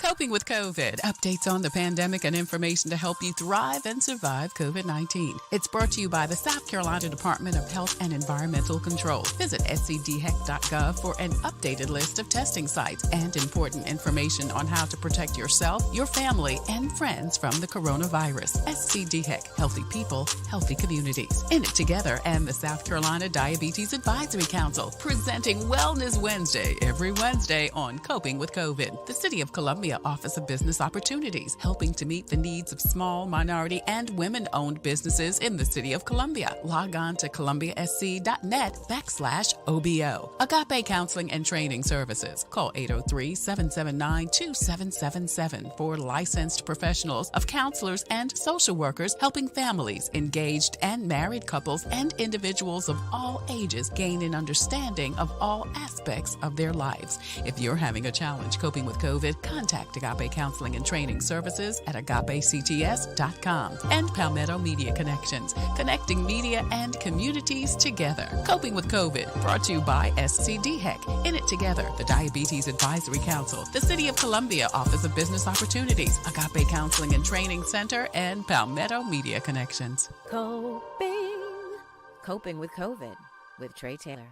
Coping with COVID. Updates on the pandemic and information to help you thrive and survive COVID-19. It's brought to you by the South Carolina Department of Health and Environmental Control. Visit scdheck.gov for an updated list of testing sites and important information on how to protect yourself, your family, and friends from the coronavirus. SCDHEC. Healthy people, healthy communities. In it together and the South Carolina Diabetes Advisory Council, presenting Wellness Wednesday every Wednesday on Coping with COVID. The City of Columbia Office of Business Opportunities, helping to meet the needs of small, minority, and women-owned businesses in the City of Columbia. Log on to columbiasc.net/OBO. Agape Counseling and Training Services. Call 803-779-2777 for licensed professionals of counselors and social workers helping families, engaged and married couples, and individuals of all ages gain an understanding of all aspects of their lives. If you're having a challenge coping with COVID, contact Agape Counseling and Training Services at agapects.com. And Palmetto Media Connections, connecting media and communities together. Coping with COVID, brought to you by SCDHEC. In it together, the Diabetes Advisory Council, the City of Columbia Office of Business Opportunities, Agape Counseling and Training Center, and Palmetto Media Connections. Coping with COVID with Tre Tailor.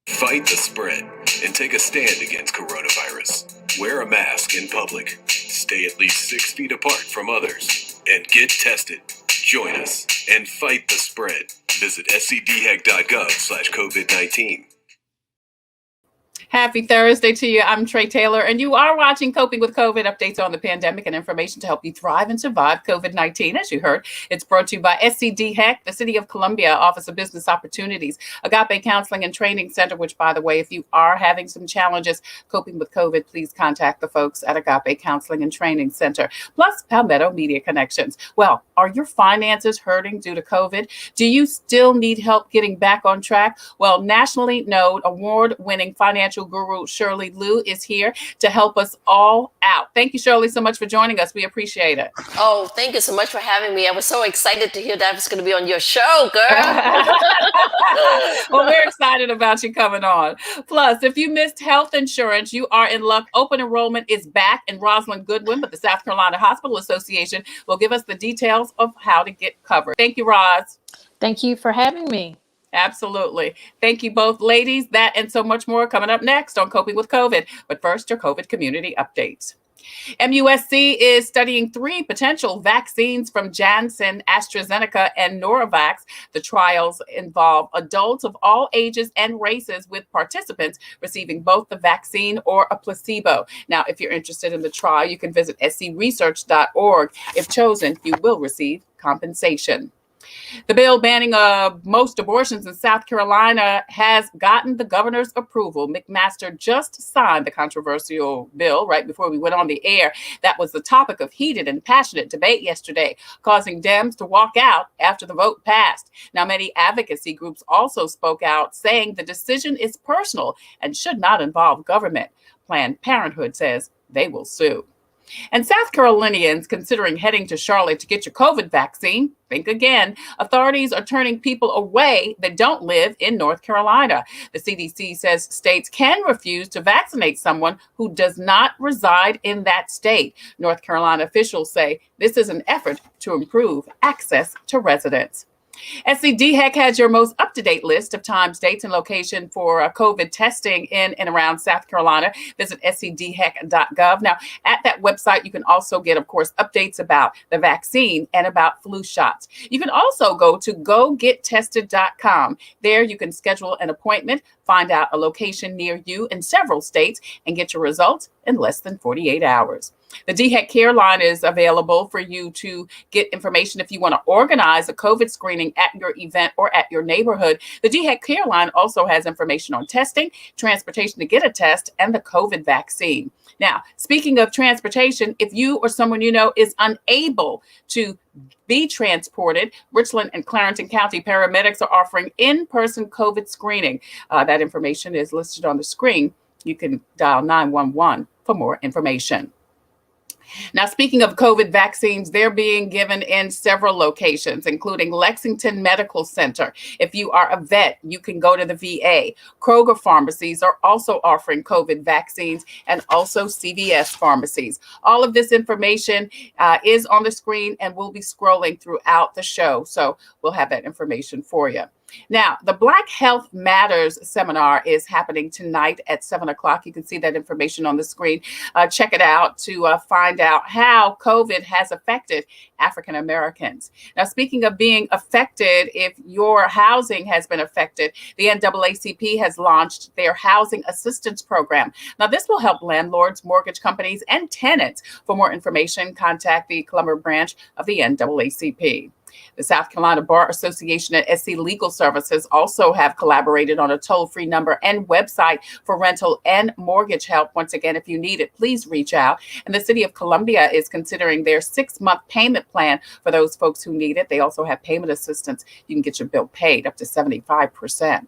Fight the spread and take a stand against coronavirus. Wear a mask in public. Stay at least 6 feet apart from others. And get tested. Join us and fight the spread. Visit scdheck.gov/COVID-19. Happy Thursday to you. I'm Tre Tailor, and you are watching Coping with COVID, updates on the pandemic and information to help you thrive and survive COVID-19. As you heard, it's brought to you by SCDHEC, the City of Columbia Office of Business Opportunities, Agape Counseling and Training Center, which, by the way, if you are having some challenges coping with COVID, please contact the folks at Agape Counseling and Training Center, plus Palmetto Media Connections. Well, are your finances hurting due to COVID? Do you still need help getting back on track? Well, nationally known award-winning financial guru Shirley Luu is here to help us all out. Thank you, Shirley, so much for joining us. We appreciate it. Oh, thank you so much for having me. I was so excited to hear that I was going to be on your show, girl. Well, we're excited about you coming on. Plus, if you missed health insurance, you are in luck. Open enrollment is back in Rozalynn Goodwin, but the South Carolina Hospital Association will give us the details of how to get covered. Thank you, Roz. Thank you for having me. Absolutely. Thank you both, ladies. That and so much more coming up next on Coping with COVID. But first, your COVID community updates. MUSC is studying 3 potential vaccines from Janssen, AstraZeneca, and Novavax. The trials involve adults of all ages and races, with participants receiving both the vaccine or a placebo. Now, if you're interested in the trial, you can visit scresearch.org. If chosen, you will receive compensation. The bill banning most abortions in South Carolina has gotten the governor's approval. McMaster just signed the controversial bill right before we went on the air. That was the topic of heated and passionate debate yesterday, causing Dems to walk out after the vote passed. Now, many advocacy groups also spoke out, saying the decision is personal and should not involve government. Planned Parenthood says they will sue. And South Carolinians considering heading to Charlotte to get your COVID vaccine, think again. Authorities are turning people away that don't live in North Carolina. The CDC says states can refuse to vaccinate someone who does not reside in that state. North Carolina officials say this is an effort to improve access to residents. SCDHEC has your most up-to-date list of times, dates, and location for COVID testing in and around South Carolina. Visit scdheck.gov. Now, at that website, you can also get, of course, updates about the vaccine and about flu shots. You can also go to gogettested.com. There, you can schedule an appointment, find out a location near you in several states, and get your results in less than 48 hours. The DHEC Care Line is available for you to get information if you want to organize a COVID screening at your event or at your neighborhood. The DHEC Care Line also has information on testing, transportation to get a test, and the COVID vaccine. Now, speaking of transportation, if you or someone you know is unable to be transported, Richland and Clarendon County paramedics are offering in-person COVID screening. That information is listed on the screen. You can dial 911 for more information. Now, speaking of COVID vaccines, they're being given in several locations, including Lexington Medical Center. If you are a vet, you can go to the VA. Kroger pharmacies are also offering COVID vaccines, and also CVS pharmacies. All of this information is on the screen, and we'll be scrolling throughout the show. So we'll have that information for you. Now, the Black Health Matters seminar is happening tonight at 7 o'clock. You can see that information on the screen. Check it out to find out how COVID has affected African Americans. Now, speaking of being affected, if your housing has been affected, the NAACP has launched their Housing Assistance Program. Now, this will help landlords, mortgage companies, and tenants. For more information, contact the Columbia branch of the NAACP. The South Carolina Bar Association and SC Legal Services also have collaborated on a toll-free number and website for rental and mortgage help. Once again, if you need it, please reach out. And the City of Columbia is considering their 6-month payment plan for those folks who need it. They also have payment assistance. You can get your bill paid up to 75%.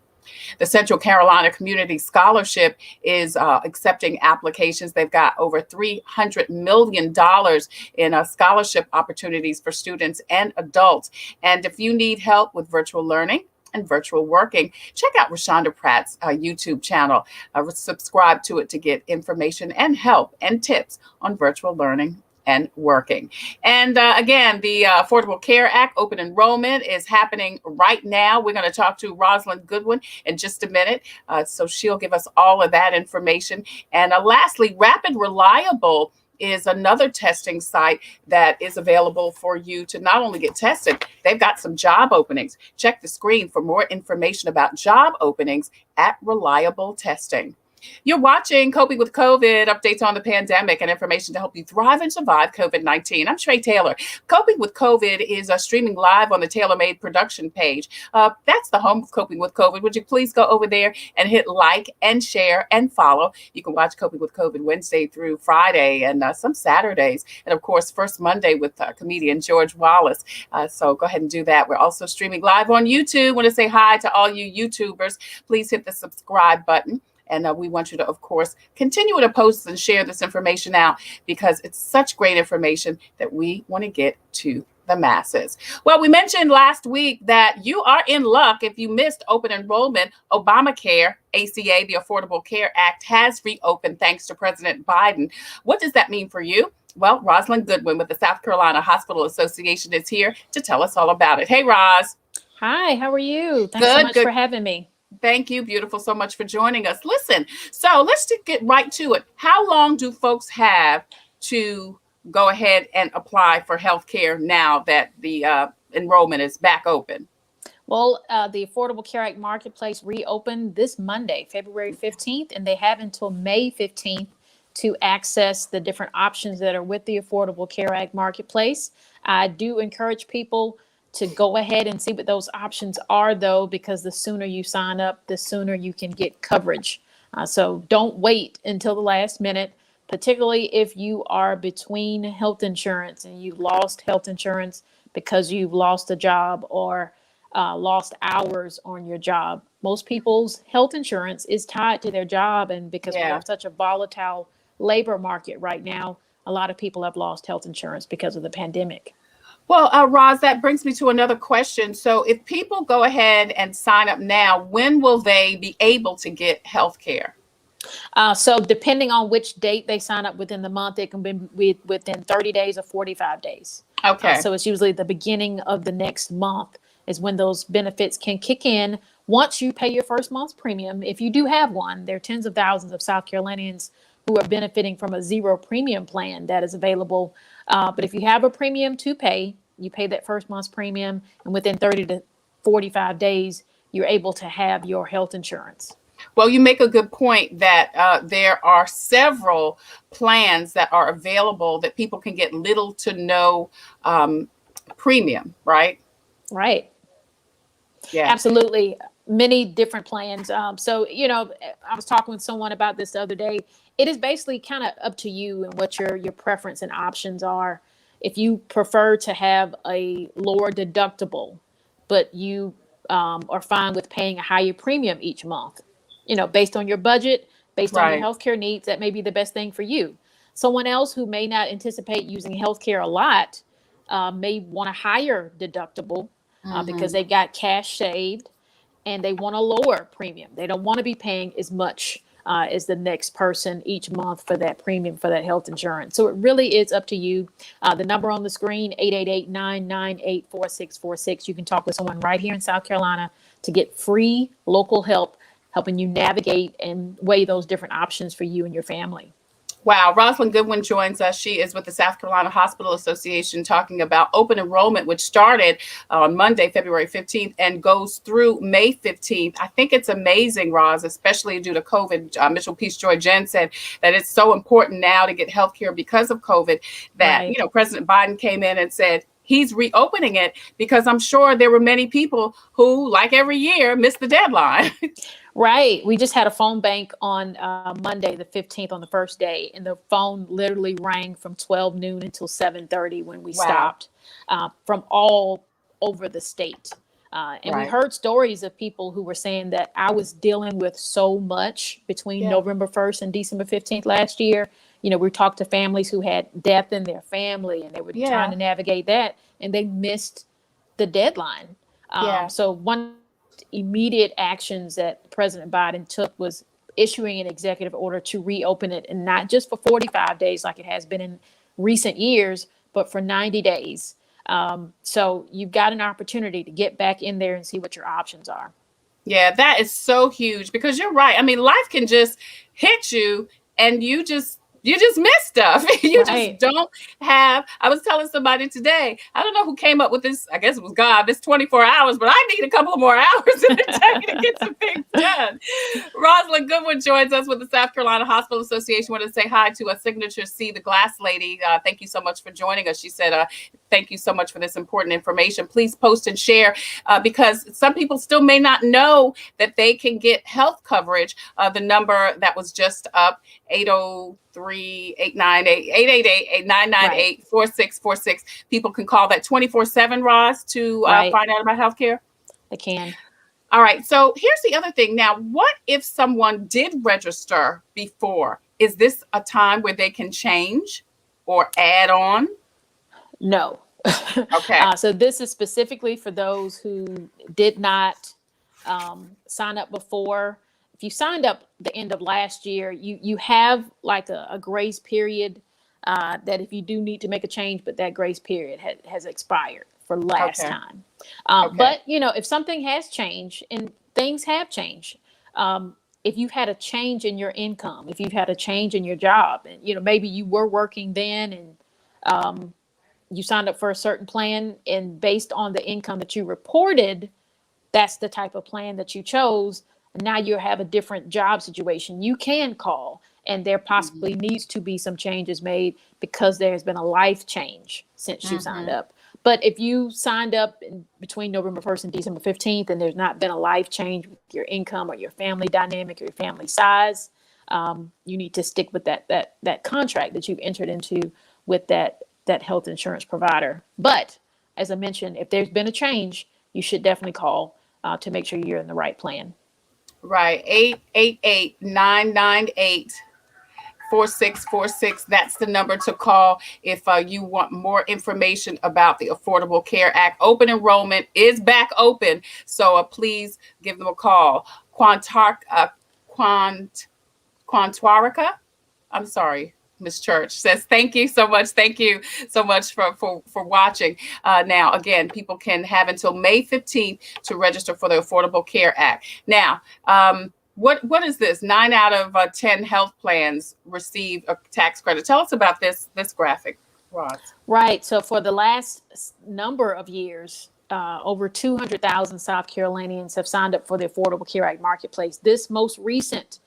The Central Carolina Community Scholarship is accepting applications. They've got over $300 million in scholarship opportunities for students and adults. And if you need help with virtual learning and virtual working, check out Rashonda Pratt's YouTube channel. Subscribe to it to get information and help and tips on virtual learning and working. And again, the Affordable Care Act open enrollment is happening right now. We're going to talk to Rozalynn Goodwin in just a minute. So she'll give us all of that information. And lastly, Rapid Reliable is another testing site that is available for you to not only get tested, they've got some job openings. Check the screen for more information about job openings at Reliable Testing. You're watching Coping with COVID, updates on the pandemic and information to help you thrive and survive COVID-19. I'm Tre Tailor. Coping with COVID is streaming live on the TailorMade production page. That's the home of Coping with COVID. Would you please go over there and hit like and share and follow? You can watch Coping with COVID Wednesday through Friday and some Saturdays. And of course, first Monday with comedian George Wallace. So go ahead and do that. We're also streaming live on YouTube. Want to say hi to all you YouTubers. Please hit the subscribe button. And we want you to, of course, continue to post and share this information out because it's such great information that we want to get to the masses. Well, we mentioned last week that you are in luck if you missed open enrollment. Obamacare, ACA, the Affordable Care Act, has reopened thanks to President Biden. What does that mean for you? Well, Rozalynn Goodwin with the South Carolina Hospital Association is here to tell us all about it. Hey, Roz. Hi, how are you? Thanks so much for having me. Thank you, beautiful, so much for joining us. Listen, so let's just get right to it. How long do folks have to go ahead and apply for health care now that the enrollment is back open? Well, the Affordable Care Act Marketplace reopened this Monday, February 15th, and they have until May 15th to access the different options that are with the Affordable Care Act Marketplace. I do encourage people to go ahead and see what those options are, though, because the sooner you sign up, the sooner you can get coverage. So don't wait until the last minute, particularly if you are between health insurance and you lost health insurance because you've lost a job or lost hours on your job. Most people's health insurance is tied to their job, and because we have such a volatile labor market right now, a lot of people have lost health insurance because of the pandemic. Well, Roz, that brings me to another question. So if people go ahead and sign up now, when will they be able to get health care? So depending on which date they sign up within the month, it can be within 30 days or 45 days. Okay. So it's usually the beginning of the next month is when those benefits can kick in. Once you pay your first month's premium, if you do have one, there are tens of thousands of South Carolinians who are benefiting from a zero premium plan that is available. But if you have a premium to pay, you pay that first month's premium, and within 30 to 45 days, you're able to have your health insurance. Well, you make a good point that there are several plans that are available that people can get little to no premium, right? Right. Yeah. Absolutely. Many different plans. So, I was talking with someone about this the other day. It is basically kind of up to you and what your preference and options are. If you prefer to have a lower deductible, but you are fine with paying a higher premium each month, based on your budget, based on your healthcare needs, that may be the best thing for you. Someone else who may not anticipate using healthcare a lot may want a higher deductible because they've got cash saved and they want a lower premium. They don't want to be paying as much as the next person each month for that premium for that health insurance. So it really is up to you. The number on the screen, 888-998-4646. You can talk with someone right here in South Carolina to get free local help, helping you navigate and weigh those different options for you and your family. Wow. Rozalynn Goodwin joins us. She is with the South Carolina Hospital Association talking about open enrollment, which started on Monday, February 15th and goes through May 15th. I think it's amazing, Roz, especially due to COVID. Mitchell Peace Joy Jen said that it's so important now to get health care because of COVID that, Right. President Biden came in and said, he's reopening it because I'm sure there were many people who, like every year, missed the deadline. Right. We just had a phone bank on Monday, the 15th, on the first day, and the phone literally rang from 12 noon until 7:30 when we stopped from all over the state. And we heard stories of people who were saying that I was dealing with so much between November 1st and December 15th last year. We talked to families who had death in their family and they were trying to navigate that and they missed the deadline. So one immediate actions that President Biden took was issuing an executive order to reopen it, and not just for 45 days like it has been in recent years, but for 90 days. So you've got an opportunity to get back in there and see what your options are. Yeah, that is so huge because you're right. I mean, life can just hit you and you just miss stuff. Just don't have. I was telling somebody today, I don't know who came up with this. I guess it was God, this 24 hours, but I need a couple of more hours in the day to get some things done. Rozalynn Goodwin joins us with the South Carolina Hospital Association. Want to say hi to a Signature C, the glass lady. Thank you so much for joining us. She said, thank you so much for this important information. Please post and share because some people still may not know that they can get health coverage. The number that was just up, 803-898-888-998-4646. People can call that 24/7, Roz, to find out about healthcare. They can. All right. So here's the other thing. Now, what if someone did register before? Is this a time where they can change or add on? No. Okay. So this is specifically for those who did not sign up before. If you signed up the end of last year, you have like a grace period that if you do need to make a change, but that grace period has expired for last time. But, if something has changed and things have changed, if you've had a change in your income, if you've had a change in your job, and, maybe you were working then and you signed up for a certain plan, and based on the income that you reported, that's the type of plan that you chose. Now you have a different job situation. You can call, and there possibly needs to be some changes made because there's been a life change since you signed up. But if you signed up between November 1st and December 15th, and there's not been a life change with your income or your family dynamic or your family size, you need to stick with that contract that you've entered into with that health insurance provider. But as I mentioned, if there's been a change, you should definitely call to make sure you're in the right plan. Right. 888-998-4646. That's the number to call if you want more information about the Affordable Care Act. Open enrollment is back open. So please give them a call. Quantarica. I'm sorry. Ms. Church says, thank you so much. Thank you so much for watching. Now, again, people can have until May 15th to register for the Affordable Care Act. Now, what is this? 9 out of 10 health plans receive a tax credit. Tell us about this graphic, Roz. Right. So for the last number of years, over 200,000 South Carolinians have signed up for the Affordable Care Act Marketplace. This most recent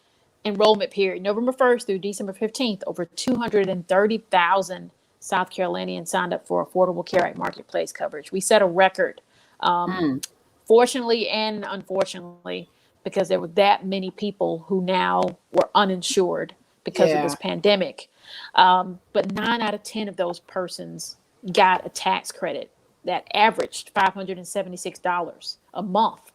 enrollment period, November 1st through December 15th, over 230,000 South Carolinians signed up for Affordable Care Act Marketplace coverage. We set a record, fortunately and unfortunately, because there were that many people who now were uninsured because of this pandemic. But 9 out of 10 of those persons got a tax credit that averaged $576 a month.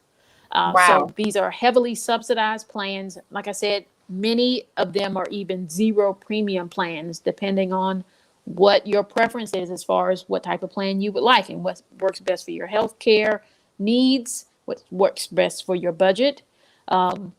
So these are heavily subsidized plans. Like I said, Many of them are even zero premium plans, depending on what your preference is as far as what type of plan you would like and what works best for your health care needs, what works best for your budget. And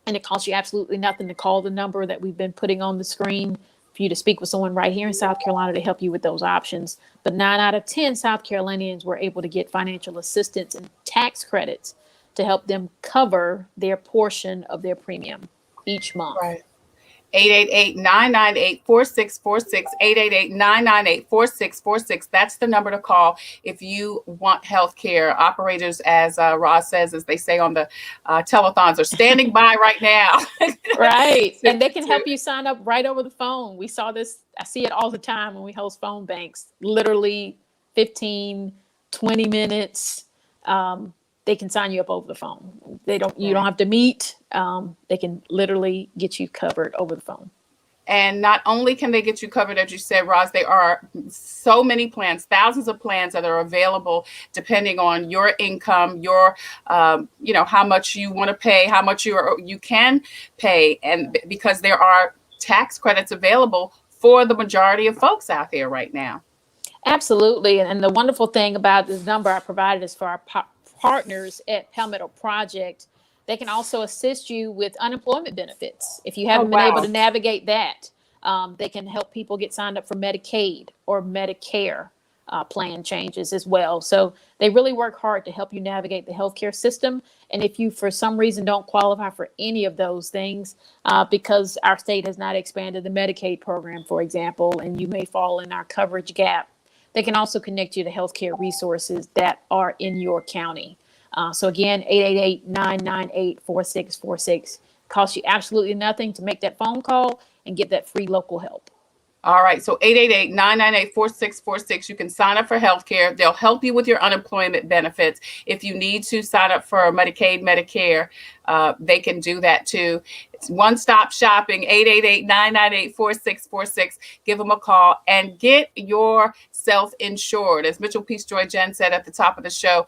it costs you absolutely nothing to call the number that we've been putting on the screen for you to speak with someone right here in South Carolina to help you with those options. But 9 out of 10 South Carolinians were able to get financial assistance and tax credits to help them cover their portion of their premium each month. Right. 888-998-4646, 888-998-4646. That's the number to call if you want health care. Operators, as Roz says, as they say on the telethons, are standing by right now. Right. And they can help you sign up right over the phone. We saw this. I see it all the time when we host phone banks, literally 15, 20 minutes. They can sign you up over the phone. You don't have to meet. They can literally get you covered over the phone. And not only can they get you covered, as you said, Roz, there are so many plans, thousands of plans that are available depending on your income, your, how much you want to pay, how much you can pay. And because there are tax credits available for the majority of folks out there right now. Absolutely. And the wonderful thing about this number I provided is for our partners at Palmetto Project. They can also assist you with unemployment benefits. If you haven't been able to navigate that, they can help people get signed up for Medicaid or Medicare plan changes as well. So they really work hard to help you navigate the healthcare system. And if you, for some reason, don't qualify for any of those things, because our state has not expanded the Medicaid program, for example, and you may fall in our coverage gap, they can also connect you to healthcare resources that are in your county. So again, 888-998-4646. Costs you absolutely nothing to make that phone call and get that free local help. All right. So 888-998-4646. You can sign up for healthcare. They'll help you with your unemployment benefits. If you need to sign up for Medicaid, Medicare, they can do that too. It's one-stop shopping, 888-998-4646. Give them a call and get yourself insured. As Mitchell Peace Joy Jen said at the top of the show,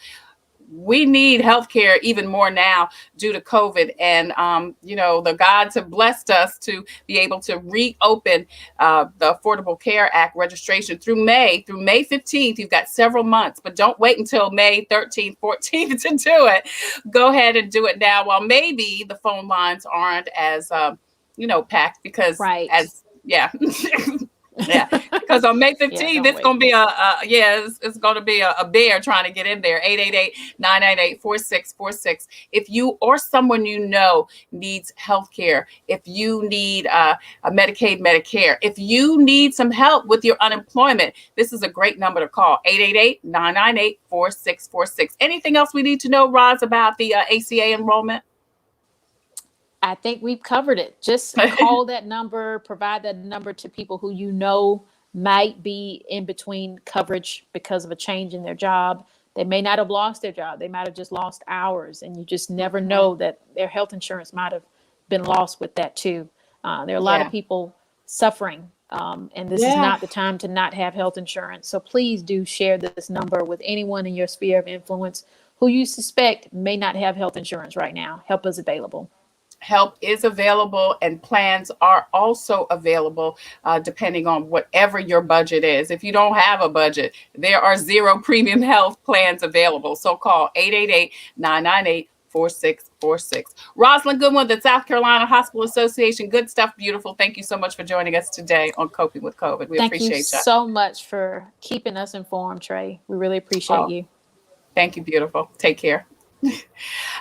we need healthcare even more now due to COVID. And, the gods have blessed us to be able to reopen the Affordable Care Act registration through May 15th. You've got several months, but don't wait until May 13th, 14th to do it. Go ahead and do it now while maybe the phone lines aren't as, packed because Yeah, because on May 15th, it's going to be it's going to be a bear trying to get in there. 888-998-4646. If you or someone you know needs health care, if you need a Medicaid, Medicare, if you need some help with your unemployment, this is a great number to call, 888-998-4646. Anything else we need to know, Roz, about the ACA enrollment? I think we've covered it. Just call that number, provide that number to people who you know might be in between coverage because of a change in their job. They may not have lost their job. They might have just lost hours, and you just never know that their health insurance might have been lost with that too. There are a lot of people suffering, and this is not the time to not have health insurance. So please do share this number with anyone in your sphere of influence who you suspect may not have health insurance right now. Help is available. Help is available, and plans are also available depending on whatever your budget is. If you don't have a budget, there are zero premium health plans available. So call 888-998-4646. Rozalynn Goodwin, the South Carolina Hospital Association. Good stuff, beautiful. Thank you so much for joining us today on Coping with COVID. We appreciate you. Thank you so much for keeping us informed, Trey. We really appreciate you. Thank you, beautiful. Take care.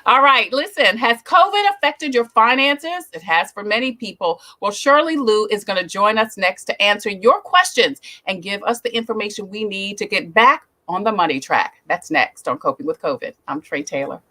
All right. Listen, has COVID affected your finances? It has for many people. Well, Shirley Luu is going to join us next to answer your questions and give us the information we need to get back on the money track. That's next on Coping with COVID. I'm Tre Tailor.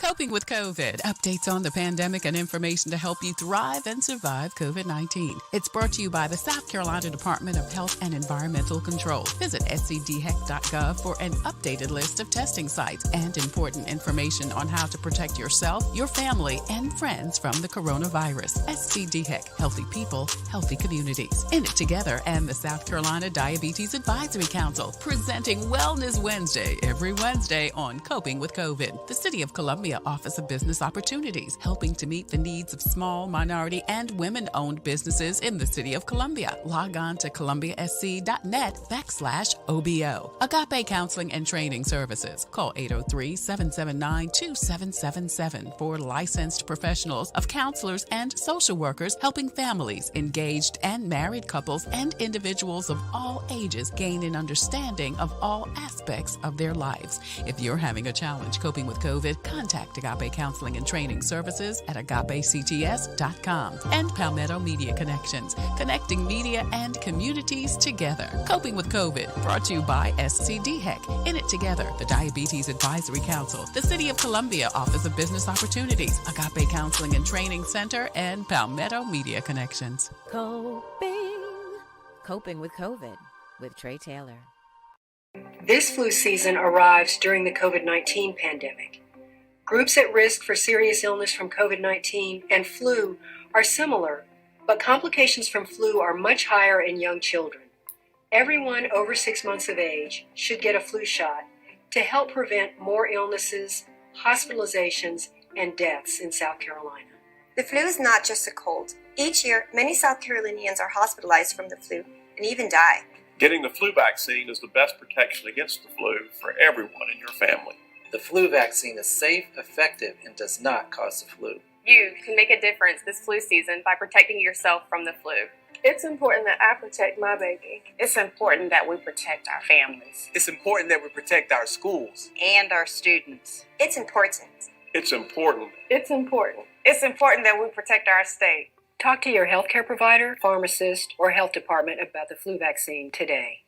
Coping with COVID, updates on the pandemic and information to help you thrive and survive COVID-19. It's brought to you by the South Carolina Department of Health and Environmental Control. Visit scdheck.gov for an updated list of testing sites and important information on how to protect yourself, your family, and friends from the coronavirus. SCDHEC, healthy people, healthy communities. In it together, and the South Carolina Diabetes Advisory Council, presenting Wellness Wednesday every Wednesday on Coping with COVID. The City of Columbia Columbia Office of Business Opportunities, helping to meet the needs of small, minority, and women-owned businesses in the city of Columbia. Log on to columbiasc.net/OBO. Agape Counseling and Training Services. Call 803-779-2777 for licensed professionals of counselors and social workers helping families, engaged and married couples, and individuals of all ages gain an understanding of all aspects of their lives. If you're having a challenge coping with COVID, contact Agape Counseling and Training Services at agapects.com. And Palmetto Media Connections, connecting media and communities together. Coping with COVID, brought to you by SCDHEC. In it together, the Diabetes Advisory Council, the City of Columbia Office of Business Opportunities, Agape Counseling and Training Center, and Palmetto Media Connections. Coping with COVID with Tre Tailor. This flu season arrives during the COVID-19 pandemic. Groups at risk for serious illness from COVID-19 and flu are similar, but complications from flu are much higher in young children. Everyone over 6 months of age should get a flu shot to help prevent more illnesses, hospitalizations, and deaths in South Carolina. The flu is not just a cold. Each year, many South Carolinians are hospitalized from the flu and even die. Getting the flu vaccine is the best protection against the flu for everyone in your family. The flu vaccine is safe, effective, and does not cause the flu. You can make a difference this flu season by protecting yourself from the flu. It's important that I protect my baby. It's important that we protect our families. It's important that we protect our schools. And our students. It's important. It's important. It's important. It's important that we protect our state. Talk to your healthcare provider, pharmacist, or health department about the flu vaccine today.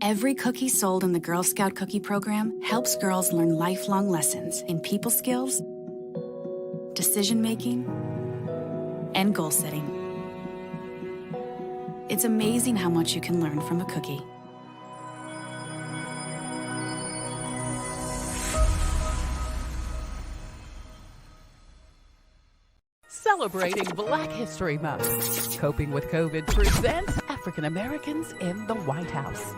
Every cookie sold in the Girl Scout Cookie Program helps girls learn lifelong lessons in people skills, decision-making, and goal setting. It's amazing how much you can learn from a cookie. Celebrating Black History Month, Coping with COVID presents African Americans in the White House.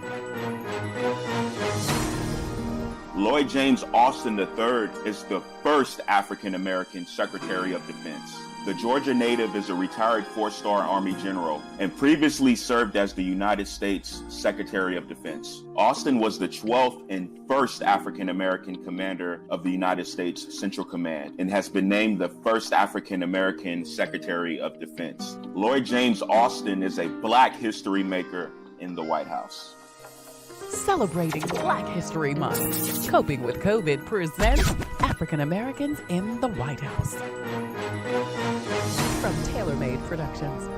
Lloyd James Austin III is the first African American Secretary of Defense. The Georgia native is a retired 4-star Army general and previously served as the United States Secretary of Defense. Austin was the 12th and first African American commander of the United States Central Command and has been named the first African American Secretary of Defense. Lloyd James Austin is a Black history maker in the White House. Celebrating Black History Month, Coping with COVID presents African Americans in the White House. From TaylorMade Productions.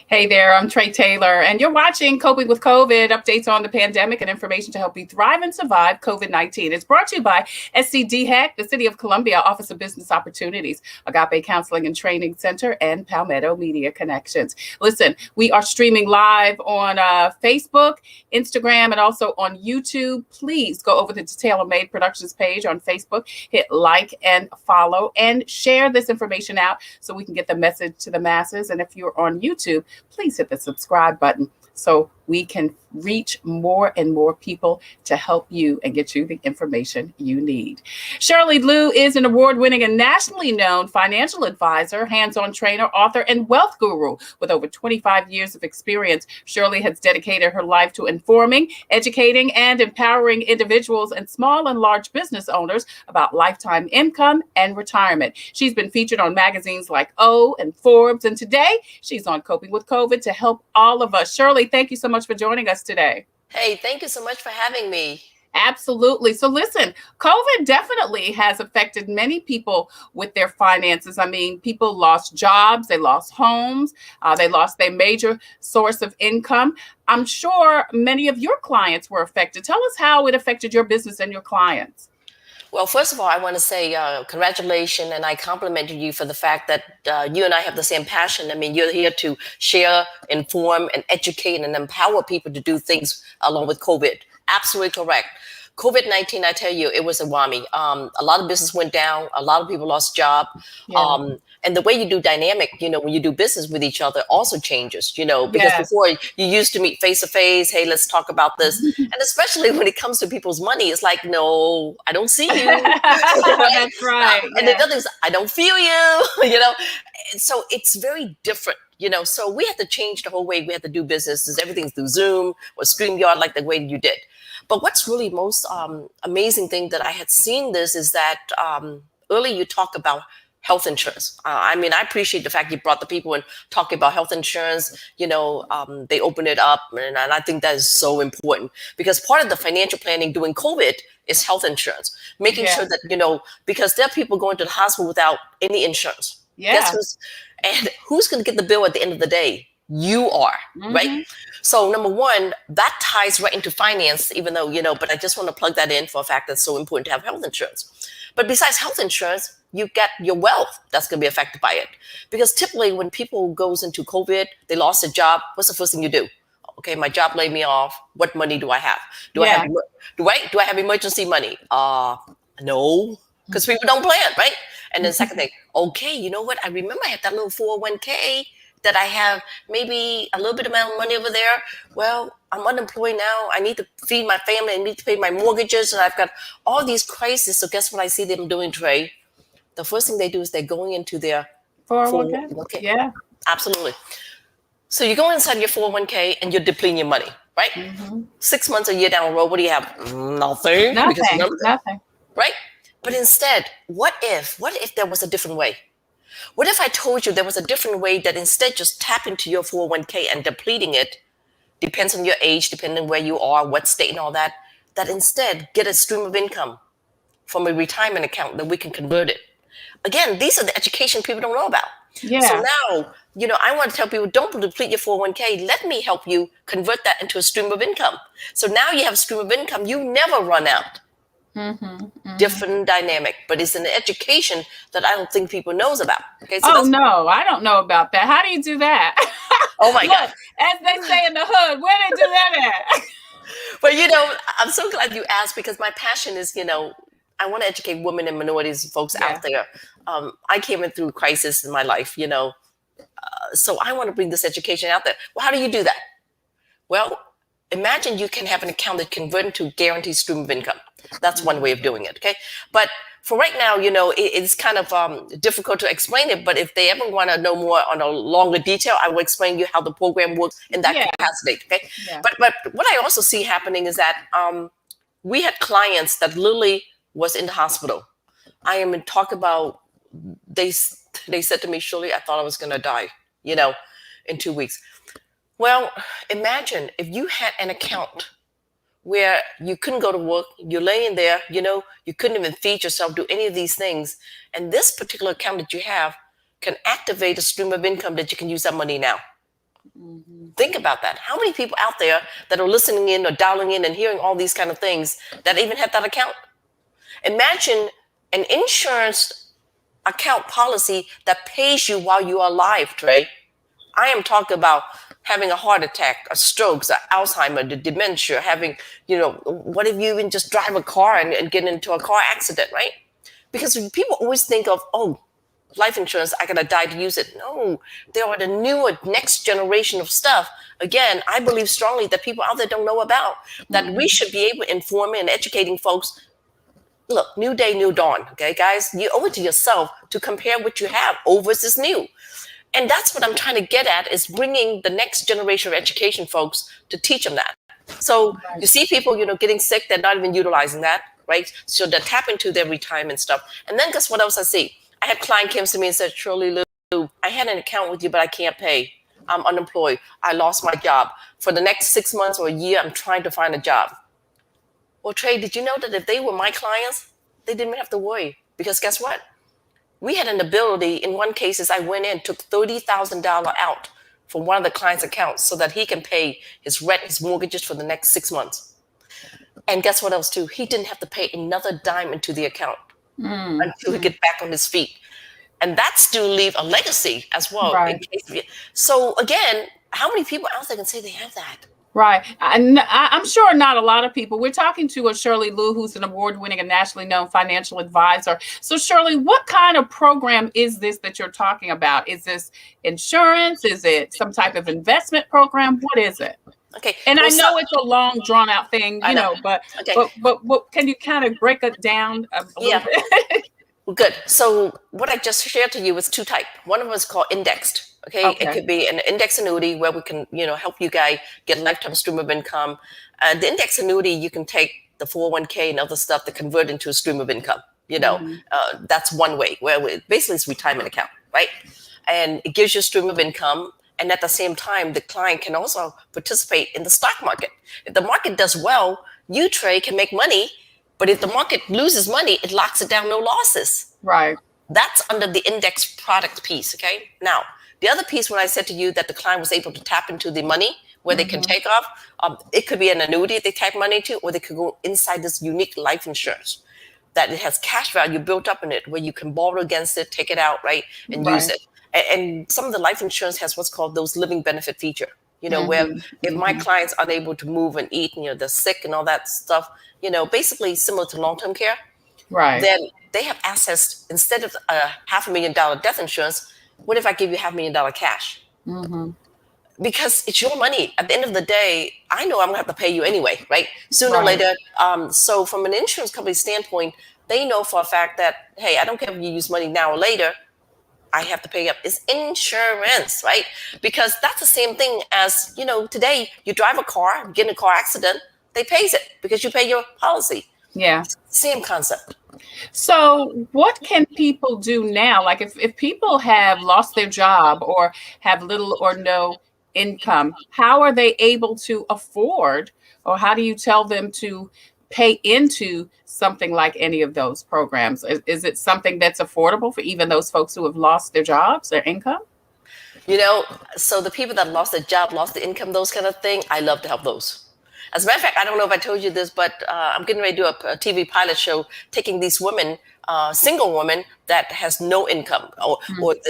Hey there, I'm Tre Tailor, and you're watching Coping with COVID, updates on the pandemic and information to help you thrive and survive COVID-19. It's brought to you by SCDHEC, the City of Columbia Office of Business Opportunities, Agape Counseling and Training Center, and Palmetto Media Connections. Listen, we are streaming live on Facebook, Instagram, and also on YouTube. Please go over to the TaylorMade Productions page on Facebook, hit like and follow, and share this information out so we can get the message to the masses. And if you're on YouTube, please hit the subscribe button so we can reach more and more people to help you and get you the information you need. Shirley Luu is an award-winning and nationally known financial advisor, hands-on trainer, author, and wealth guru. With over 25 years of experience, Shirley has dedicated her life to informing, educating, and empowering individuals and small and large business owners about lifetime income and retirement. She's been featured on magazines like O and Forbes, and today she's on Coping with COVID to help all of us. Shirley, thank you so much for joining us today. Hey, thank you so much for having me. Absolutely. So listen, COVID definitely has affected many people with their finances. I mean, people lost jobs, they lost homes, they lost their major source of income. I'm sure many of your clients were affected. Tell us how it affected your business and your clients. Well, first of all, I want to say congratulations, and I complimented you for the fact that you and I have the same passion. I mean, you're here to share, inform, and educate and empower people to do things along with COVID. Absolutely correct. COVID-19, I tell you, it was a whammy. A lot of business went down. A lot of people lost job. Yeah. And the way you do dynamic, when you do business with each other also changes, because Yes. before you used to meet face to face. Hey, let's talk about this. And especially when it comes to people's money, it's like, no, I don't see you. Right? That's right. And the other thing is, I don't feel you, So it's very different, So we had to change the whole way we had to do business. Is everything's through Zoom or StreamYard, like the way you did. But what's really most amazing thing that I had seen this is that earlier you talk about health insurance. I appreciate the fact you brought the people and talking about health insurance. They open it up, and I think that is so important because part of the financial planning during COVID is health insurance, making sure that because there are people going to the hospital without any insurance. Yeah. Who's going to get the bill at the end of the day? You are, right? So number one, that ties right into finance, even though, but I just want to plug that in for a fact that's so important to have health insurance. But besides health insurance, you get your wealth that's going to be affected by it. Because typically when people goes into COVID, they lost their job, what's the first thing you do? Okay, my job laid me off. What money do I have? Do I have emergency money? No, because people don't plan, right? And then second thing, okay, you know what? I remember I had that little 401k that I have maybe a little bit amount of money over there. Well, I'm unemployed now. I need to feed my family. I need to pay my mortgages. And I've got all these crises. So guess what I see them doing, Trey? The first thing they do is they're going into their 401k. Yeah. Absolutely. So you go inside your 401k and you're depleting your money, right? 6 months, a year down the road, what do you have? Nothing. Nothing. Right? But instead, what if there was a different way? What if I told you there was a different way that instead just tap into your 401k and depleting it, depends on your age, depending on where you are, what state and all that instead get a stream of income from a retirement account that we can convert it. Again, these are the education people don't know about. Yeah. So now, I want to tell people, don't deplete your 401k. Let me help you convert that into a stream of income. So now you have a stream of income. You never run out. Different dynamic, but it's an education that I don't think people knows about. Okay, so no, I don't know about that. How do you do that? Oh my God. As they say in the hood, where they do that at? Well, I'm so glad you asked because my passion is, I want to educate women and minorities folks out there. I came in through crisis in my life, so I want to bring this education out there. Well, how do you do that? Well, imagine you can have an account that convert into guaranteed stream of income. That's one way of doing it, okay? But for right now, it's kind of difficult to explain it, but if they ever want to know more on a longer detail, I will explain you how the program works in that capacity, okay? Yeah. But what I also see happening is that we had clients that literally was in the hospital. I am in talk about, they said to me, Shirley, I thought I was going to die, in 2 weeks. Well, imagine if you had an account where you couldn't go to work, you're laying there, you couldn't even feed yourself, do any of these things. And this particular account that you have can activate a stream of income that you can use that money now. Think about that. How many people out there that are listening in or dialing in and hearing all these kind of things that even have that account? Imagine an insurance account policy that pays you while you are alive, Trey. I am talking about having a heart attack, a stroke, Alzheimer, the dementia, having, what if you even just drive a car and get into a car accident, right? Because people always think of, life insurance, I gotta die to use it. No, there are the newer next generation of stuff. Again, I believe strongly that people out there don't know about, that we should be able to inform and educating folks. Look, new day, new dawn, okay, guys? You owe it to yourself to compare what you have, old versus new. And that's what I'm trying to get at, is bringing the next generation of education folks to teach them that. So you see people, getting sick, they're not even utilizing that, right? So they tap into their retirement stuff. And then guess what else I see? I had a client came to me and said, Shirley Luu, I had an account with you, but I can't pay. I'm unemployed. I lost my job. For the next 6 months or a year, I'm trying to find a job. Well, Trey, did you know that if they were my clients, they didn't have to worry? Because guess what? We had an ability, in one case, I went in, took $30,000 out from one of the client's accounts so that he can pay his rent, his mortgages for the next 6 months. And guess what else too? He didn't have to pay another dime into the account until he get back on his feet. And that still leave a legacy as well. Right. So again, how many people out there can say they have that? Right. I'm sure not a lot of people. We're talking to a Shirley Luu, who's an award-winning and nationally known financial advisor. So, Shirley, what kind of program is this that you're talking about? Is this insurance? Is it some type of investment program? What is it? Okay. And I know it's a long, drawn-out thing, you know, but can you kind of break it down a little bit? Good. So what I just shared to you is two types. One of them is called indexed. Okay. It could be an index annuity where we can, help you guys get a lifetime stream of income. The index annuity, you can take the 401k and other stuff to convert into a stream of income. That's one way where basically it's retirement account, right? And it gives you a stream of income. And at the same time, the client can also participate in the stock market. If the market does well, you, Trey, can make money. But if the market loses money, it locks it down, no losses. Right. That's under the index product piece, okay? Now, the other piece, when I said to you that the client was able to tap into the money where they can take off, it could be an annuity they type money to, or they could go inside this unique life insurance that it has cash value built up in it where you can borrow against it, take it out, right, and use it. And some of the life insurance has what's called those living benefit feature, where if my client's unable to move and eat, and they're sick and all that stuff, basically similar to long-term care, right? Then they have access, instead of $500,000 death insurance, what if I give you $500,000 cash? Because it's your money. At the end of the day, I know I'm gonna have to pay you anyway, right? Sooner or later. So from an insurance company standpoint, they know for a fact that, hey, I don't care if you use money now or later, I have to pay up. It's insurance, right? Because that's the same thing as, today you drive a car, get in a car accident, they pays it because you pay your policy. Yeah. Same concept. So what can people do now? Like if people have lost their job or have little or no income, how are they able to afford, or how do you tell them to pay into something like any of those programs? Is it something that's affordable for even those folks who have lost their jobs, their income? So the people that lost their job, lost the income, those kind of thing, I love to help those. As a matter of fact, I don't know if I told you this, but I'm getting ready to do a TV pilot show taking these women, single women that has no income or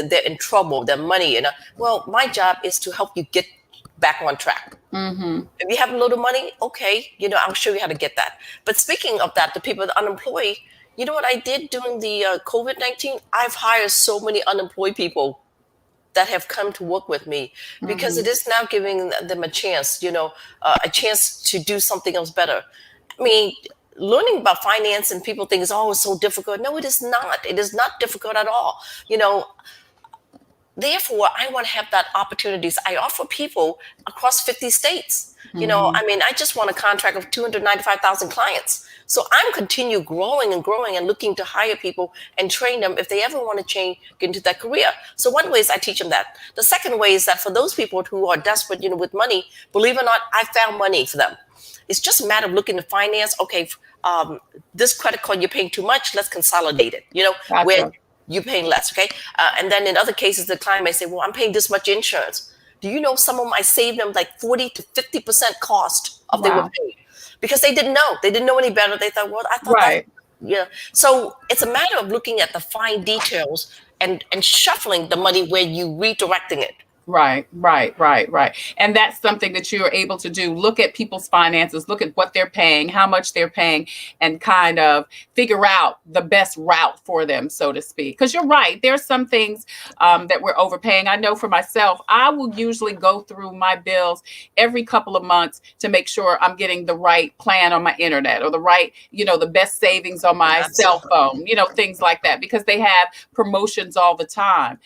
they're in trouble, their money. Well, my job is to help you get back on track. If you have a little money, okay, I'll show you how to get that. But speaking of that, the people that are unemployed, you know what I did during the COVID-19? I've hired so many unemployed people that have come to work with me because it is now giving them a chance, a chance to do something else better. I mean, learning about finance and people think it's so difficult. No, it is not. It is not difficult at all. Therefore, I want to have that opportunities. I offer people across 50 states. I just want a contract of 295,000 clients. So I'm continue growing and looking to hire people and train them if they ever want to change, get into that career. So one way is I teach them that. The second way is that for those people who are desperate, with money, believe it or not, I found money for them. It's just a matter of looking at finance. Okay, this credit card, you're paying too much. Let's consolidate it, Gotcha. Where you're paying less, okay? And then in other cases, the client may say, well, I'm paying this much insurance. Do you know some of them, I saved them like 40 to 50% cost of they were paid because they didn't know. They didn't know any better. They thought, well, I thought that. So it's a matter of looking at the fine details and shuffling the money where you redirecting it. Right. And that's something that you're able to do. Look at people's finances, look at what they're paying, how much they're paying, and kind of figure out the best route for them, so to speak. Because you're right, there's some things that we're overpaying. I know for myself, I will usually go through my bills every couple of months to make sure I'm getting the right plan on my internet or the right, the best savings on my cell phone, things like that, because they have promotions all the time.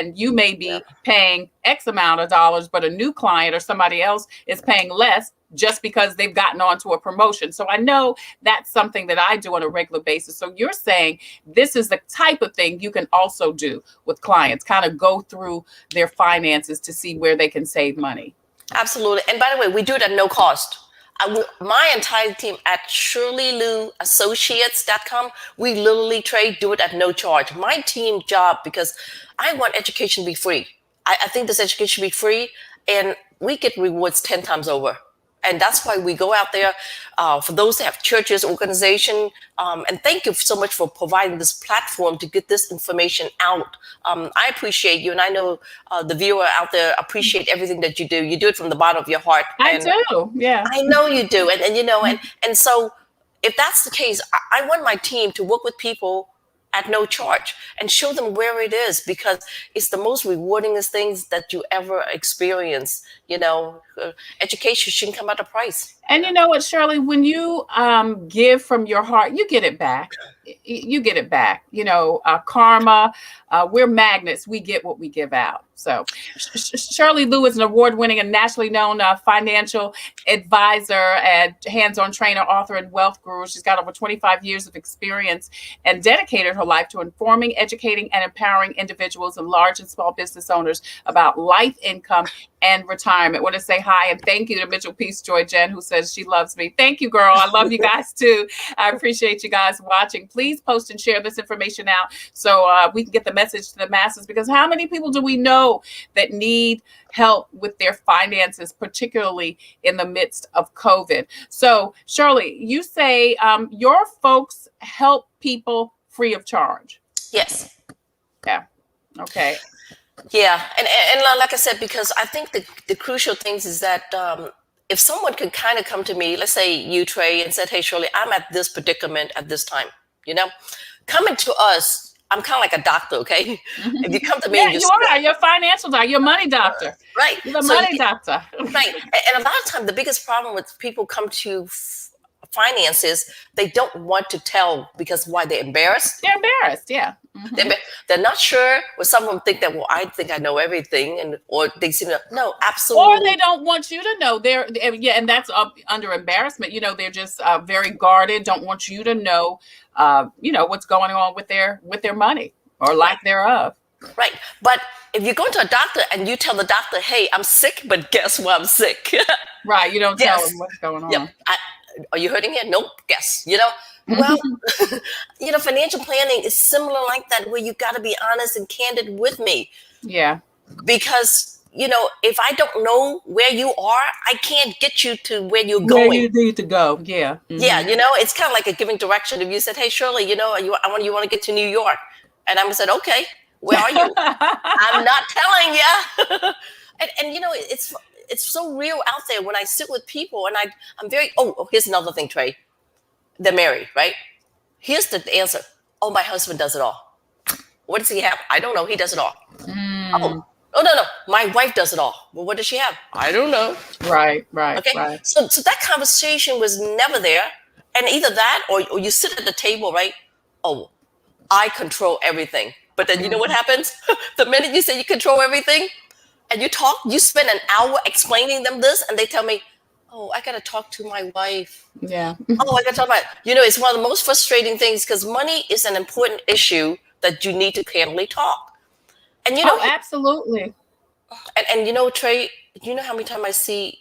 And you may be paying X amount of dollars, but a new client or somebody else is paying less just because they've gotten onto a promotion. So I know that's something that I do on a regular basis. So you're saying this is the type of thing you can also do with clients, kind of go through their finances to see where they can save money. Absolutely. And by the way, we do it at no cost. My entire team at ShirleyLouAssociates.com, we literally do it at no charge. My team job, because I want education to be free. I think this education should be free, and we get rewards 10 times over. And that's why we go out there for those that have churches, organization. And thank you so much for providing this platform to get this information out. I appreciate you. And I know the viewer out there appreciate everything that you do. You do it from the bottom of your heart. I do. Yeah. I know you do. And you know, and so if that's the case, I want my team to work with people at no charge and show them where it is, because it's the most rewardingest things that you ever experience. You know, education shouldn't come at a price. And you know what, Shirley, when you give from your heart, you get it back. You get it back. You know, karma, we're magnets. We get what we give out. So Shirley Luu is an award-winning and nationally known financial advisor and hands-on trainer, author, and wealth guru. She's got over 25 years of experience and dedicated her life to informing, educating, and empowering individuals and large and small business owners about life, income, and retirement. I want to say hi and thank you to Mitchell Peace Joy Jen, who says she loves me. Thank you, girl. I love you guys too. I appreciate you guys watching. Please post and share this information out so we can get the message to the masses, because how many people do we know that need help with their finances, particularly in the midst of COVID? So Shirley, you say your folks help people free of charge. Yes. Yeah. Okay. Yeah, and like I said, because I think the crucial things is that if someone could kind of come to me, let's say you, Trey, and said, hey, Shirley, I'm at this predicament at this time, you know, coming to us, I'm kind of like a doctor, okay? If you come to me, yeah, you are. You're a financial doctor. You're a money doctor. Right. You're the money doctor. Right. And a lot of times, the biggest problem with people come to finances, they don't want to tell because why? They're embarrassed. They're embarrassed. Yeah. Mm-hmm. They're not sure. Or some of them think that, well, I think I know everything, and or they seem to no, absolutely. Or they don't want you to know. And that's under embarrassment. You know, they're just very guarded. Don't want you to know. You know what's going on with their money or lack thereof. Right. But if you go to a doctor and you tell the doctor, hey, I'm sick, but guess what? I'm sick. Right. You don't tell them what's going on. Yep. Are you hurting here? Nope. Guess. You know. Well, you know, financial planning is similar like that, where you got to be honest and candid with me. Yeah. Because, you know, if I don't know where you are, I can't get you to where you're going. Where you need to go. Yeah. Mm-hmm. Yeah. You know, it's kind of like a giving direction. If you said, hey, Shirley, you know, you want to get to New York. And I said, okay, where are you? I'm not telling you. and, you know, it's so real out there when I sit with people and I'm very, here's another thing, Trey. They're married, right? Here's the answer. Oh, my husband does it all. What does he have? I don't know. He does it all. Oh, no. My wife does it all. Well, what does she have? I don't know. Right. Okay. Right. So that conversation was never there. And either that or you sit at the table, right? Oh, I control everything. But then you know what happens? The minute you say you control everything and you talk, you spend an hour explaining them this and they tell me, oh, I got to talk to my wife. Yeah. I got to talk about, you know, it's one of the most frustrating things because money is an important issue that you need to candidly talk. And, you know, absolutely. And you know, Trey, you know how many times I see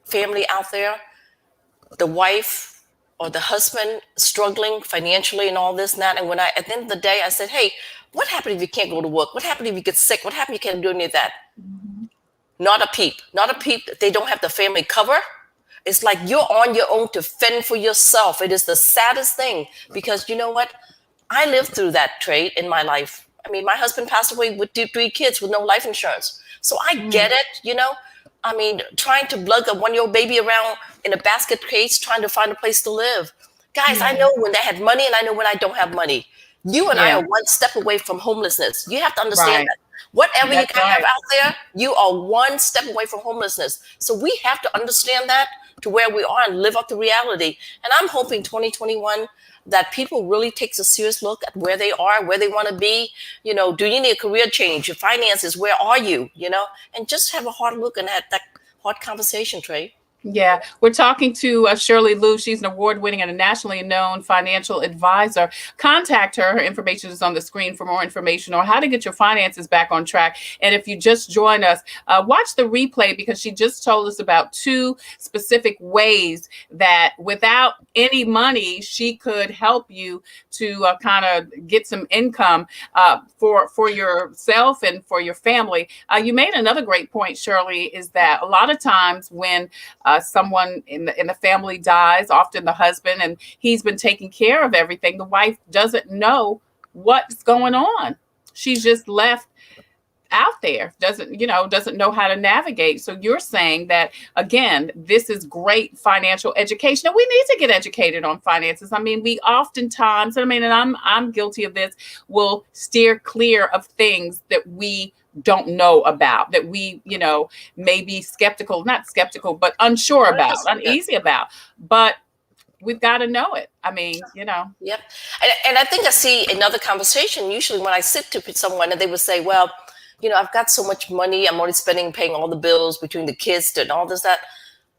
family out there, the wife or the husband struggling financially and all this and that. And when at the end of the day, I said, hey, what happened if you can't go to work? What happened if you get sick? What happened if you can't do any of that? Not a peep. They don't have the family cover. It's like you're on your own to fend for yourself. It is the saddest thing because you know what? I lived through that trade in my life. I mean, my husband passed away with 3 kids with no life insurance. So I get it, you know. I mean, trying to lug a 1-year-old baby around in a basket case, trying to find a place to live. Guys, I know when they had money and I know when I don't have money. You and I are one step away from homelessness. You have to understand that. Whatever you can have out there, you are one step away from homelessness. So we have to understand that to where we are and live up to reality. And I'm hoping 2021 that people really takes a serious look at where they are, where they want to be. You know, do you need a career change? Your finances, where are you? You know, and just have a hard look and have that hard conversation, Trey. Yeah, we're talking to Shirley Luu. She's an award-winning and a nationally known financial advisor. Contact her. Her information is on the screen for more information on how to get your finances back on track. And if you just join us, watch the replay because she just told us about 2 specific ways that without any money, she could help you to kind of get some income for yourself and for your family. You made another great point, Shirley, is that a lot of times when someone in the family dies, often the husband, and he's been taking care of everything. The wife doesn't know what's going on. She's just left out there, doesn't know how to navigate. So you're saying that, again, this is great financial education, and we need to get educated on finances. I mean, we oftentimes, and I'm guilty of this, will steer clear of things that we don't know about, that we, may be not skeptical, but unsure about, uneasy about. But we've got to know it. I mean, Yep. And I think I see another conversation usually when I sit to someone and they would say, well, I've got so much money. I'm already paying all the bills between the kids and all this, that.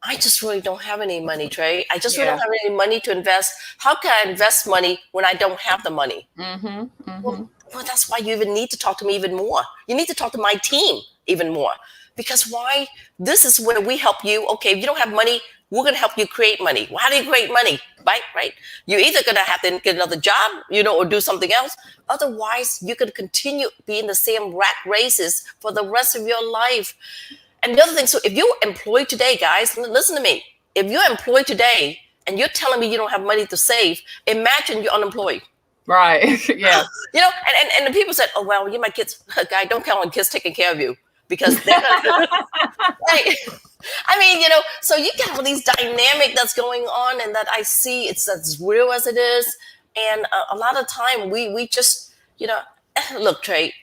I just really don't have any money, Trey. I just really don't have any money to invest. How can I invest money when I don't have the money? Well, that's why you even need to talk to me even more. You need to talk to my team even more. Because why? This is where we help you. Okay, if you don't have money, we're going to help you create money. Well, how do you create money? Right? You're either going to have to get another job, or do something else. Otherwise, you could continue being the same rat races for the rest of your life. And the other thing, so if you're employed today, guys, listen to me. If you're employed today and you're telling me you don't have money to save, imagine you're unemployed. Right. Yeah. And the people said, oh, well, my kids, guy, don't count on kids taking care of you. Because they're gonna, right? So you got all these dynamic that's going on, and that I see it's as real as it is. And a lot of time we just, look, Trey,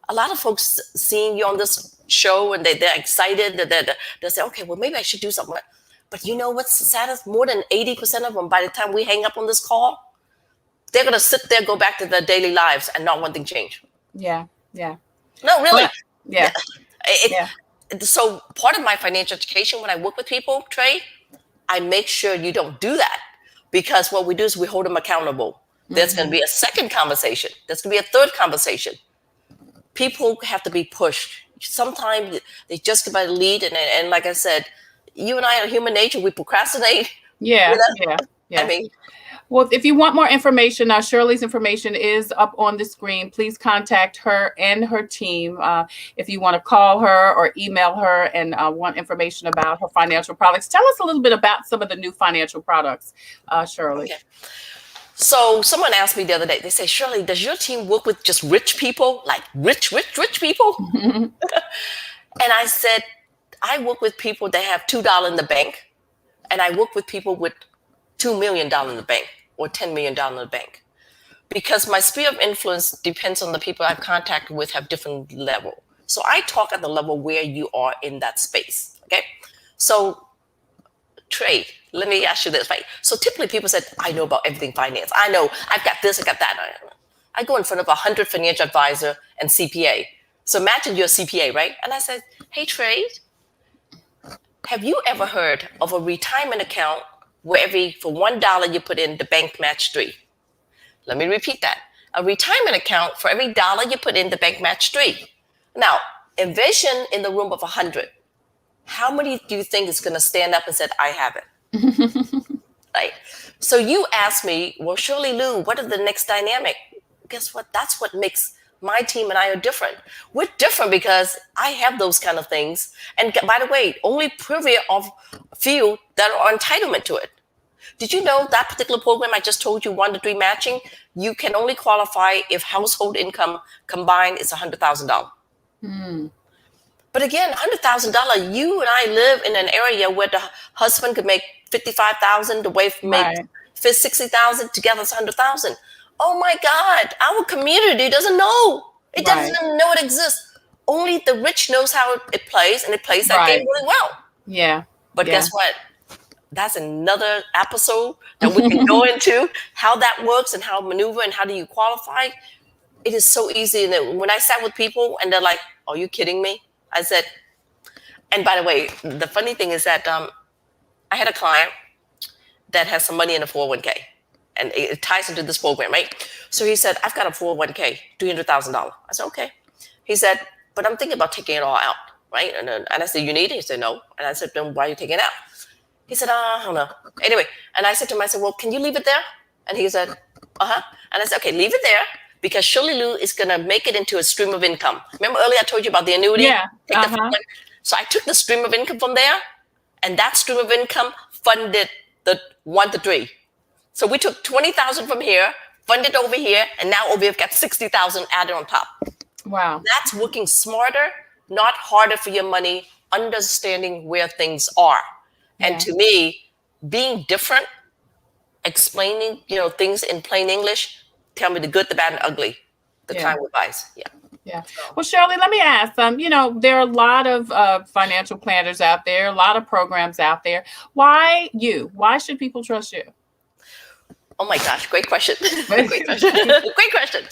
a lot of folks seeing you on this show and they're excited that they say, okay, well, maybe I should do something. But you know what's the saddest? More than 80% of them, by the time we hang up on this call, they're going to sit there, go back to their daily lives and not want things change. Yeah. Yeah. No, really. But, yeah. So part of my financial education, when I work with people, Trey, I make sure you don't do that, because what we do is we hold them accountable. There's going to be a second conversation. There's going to be a third conversation. People have to be pushed. Sometimes they just get by the lead. And like I said, you and I are human nature. We procrastinate. Yeah. Well, if you want more information, Shirley's information is up on the screen. Please contact her and her team if you want to call her or email her and want information about her financial products. Tell us a little bit about some of the new financial products, Shirley. Okay. So someone asked me the other day, they say, Shirley, does your team work with just rich people, like rich people? And I said, I work with people that have $2 in the bank, and I work with people with $2 million in the bank or $10 million in the bank, because my sphere of influence depends on the people I've contacted with have different level. So I talk at the level where you are in that space. Okay. So Trey, let me ask you this, right? So typically people said, I know about everything finance. I know, I've got this, I got that. I go in front of 100 financial advisor and CPA. So imagine you're a CPA, right? And I said, hey, Trey, have you ever heard of a retirement account where for $1 you put in, the bank match 3? Let me repeat that. A retirement account, for every dollar you put in, the bank match 3. Now, envision in the room of 100. How many do you think is going to stand up and say, I have it? Right? So you ask me, well, Shirley Luu, what is the next dynamic? Guess what? That's what makes my team and I are different. We're different because I have those kind of things. And by the way, only privy of few that are entitlement to it. Did you know that particular program I just told you, 1 to 3 matching, you can only qualify if household income combined is $100,000. But again, $100,000, you and I live in an area where the husband could make $55,000, the wife make $60,000, together it's $100,000. Oh my God, our community doesn't know. It doesn't know it exists. Only the rich knows how it plays, and it plays that game really well. Yeah. But guess what? That's another episode that we can go into, how that works and how maneuver and how do you qualify. It is so easy. And when I sat with people and they're like, are you kidding me? I said, and by the way, the funny thing is that I had a client that has some money in a 401k, and it ties into this program, right? So he said, I've got a 401k, $300,000. I said, okay. He said, but I'm thinking about taking it all out, right? And I said, you need it? He said, no. And I said, then why are you taking it out? He said, I don't know. Anyway, and I said to him, I said, well, can you leave it there? And he said, uh-huh. And I said, okay, leave it there, because Shirley Luu is going to make it into a stream of income. Remember earlier I told you about the annuity? Yeah. So I took the stream of income from there, And that stream of income funded the 1 to 3. So we took 20,000 from here, funded over here, and now over here we've got 60,000 added on top. Wow. That's working smarter, not harder for your money, understanding where things are. And to me, being different, explaining, things in plain English, tell me the good, the bad, and ugly. The kind of advice. Yeah. Well, Shirley, let me ask there are a lot of financial planners out there, a lot of programs out there. Why you? Why should people trust you? Oh my gosh, great question. Great question.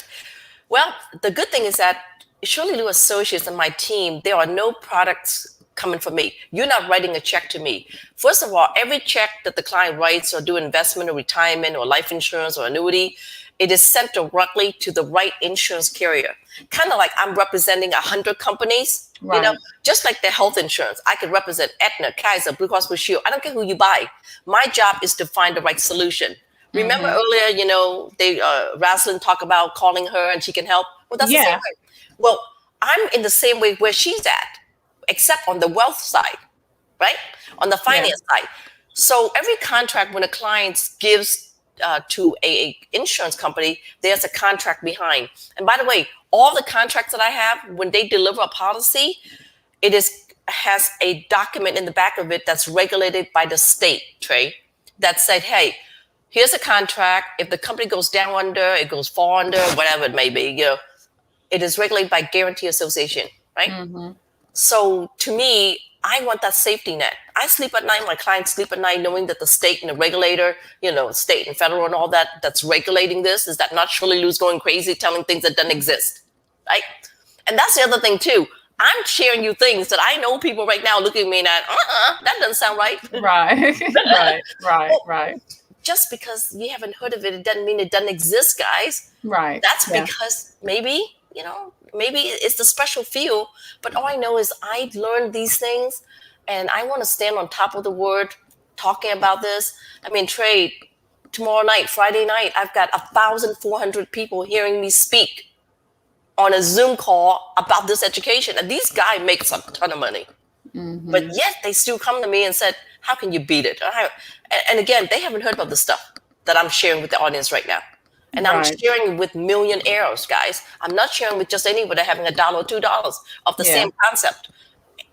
Well, the good thing is that Shirley Luu Associates and my team, there are no products coming from me. You're not writing a check to me. First of all, every check that the client writes or do investment or retirement or life insurance or annuity, it is sent directly to the right insurance carrier. Kind of like I'm representing 100 companies, just like the health insurance. I could represent Aetna, Kaiser, Blue Cross Blue Shield. I don't care who you buy. My job is to find the right solution. Remember earlier, Rozalynn talked about calling her and she can help. Well, that's the same way. Well, I'm in the same way where she's at, except on the wealth side, right? On the finance side. So every contract when a client gives to a insurance company, there's a contract behind. And by the way, all the contracts that I have, when they deliver a policy, it has a document in the back of it that's regulated by the state, Trey, that said, hey, here's a contract. If the company goes down under, it goes fall under, whatever it may be, it is regulated by Guarantee Association, right? So to me, I want that safety net. I sleep at night, my clients sleep at night knowing that the state and the regulator, state and federal and all that's regulating this, is that not Shirley Luu's going crazy telling things that don't exist, right? And that's the other thing too. I'm sharing you things that I know people right now looking at me and that doesn't sound right. Right. Just because you haven't heard of it, it doesn't mean it doesn't exist, guys. Right. That's because maybe it's the special feel, but all I know is I learned these things and I want to stand on top of the word talking about this. I mean, Trey, tomorrow night, Friday night, I've got 1,400 people hearing me speak on a Zoom call about this education. And these guys make a ton of money, but yet they still come to me and said, how can you beat it? And again, they haven't heard about the stuff that I'm sharing with the audience right now. And I'm sharing with millionaires, guys. I'm not sharing with just anybody having $1 or $2 of the same concept.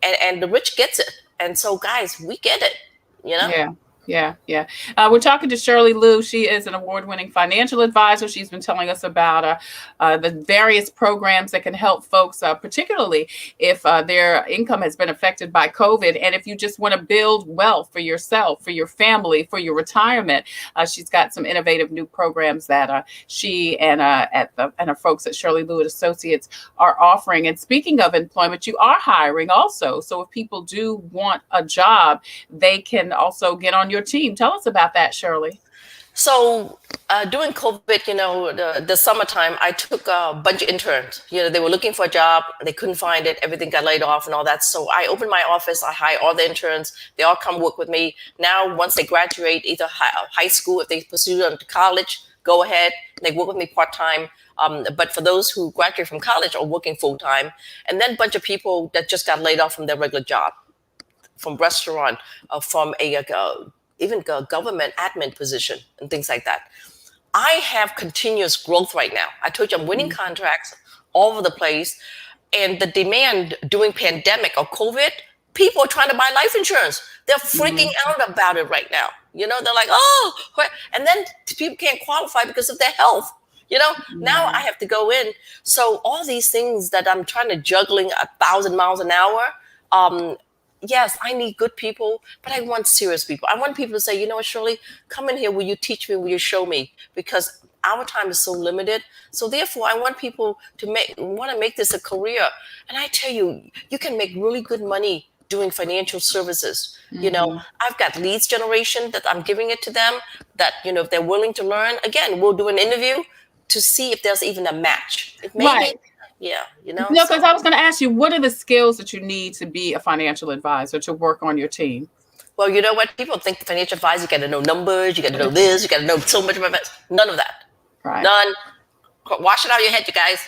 And the rich gets it. And so, guys, we get it, Yeah. We're talking to Shirley Luu. She is an award-winning financial advisor. She's been telling us about the various programs that can help folks, particularly if their income has been affected by COVID. And if you just want to build wealth for yourself, for your family, for your retirement, she's got some innovative new programs that she and her folks at Shirley Luu Associates are offering. And speaking of employment, you are hiring also. So if people do want a job, they can also get on your team. Tell us about that, Shirley. So during COVID, the summertime, I took a bunch of interns. They were looking for a job. They couldn't find it. Everything got laid off and all that. So I opened my office. I hire all the interns. They all come work with me. Now, once they graduate, either high school, if they pursue them to college, go ahead. They work with me part-time. But for those who graduate from college or working full-time, and then a bunch of people that just got laid off from their regular job, from restaurant, from even a government admin position and things like that. I have continuous growth right now. I told you I'm winning contracts all over the place. And the demand during pandemic or COVID, people are trying to buy life insurance. They're freaking out about it right now. They're like, oh, and then people can't qualify because of their health. Now I have to go in. So all these things that I'm trying to juggling 1,000 miles an hour, yes, I need good people, but I want serious people. I want people to say, you know what, Shirley, come in here. Will you teach me? Will you show me? Because our time is so limited. So therefore, I want people to want to make this a career. And I tell you, you can make really good money doing financial services. I've got leads generation that I'm giving it to them that, if they're willing to learn, again, we'll do an interview to see if there's even a match. It may be. Yeah, because I was going to ask you, what are the skills that you need to be a financial advisor to work on your team? Well, you know what? People think the financial advisor, you got to know numbers, you got to know this, you got to know so much about it. None of that. Right. None. Wash it out of your head, you guys.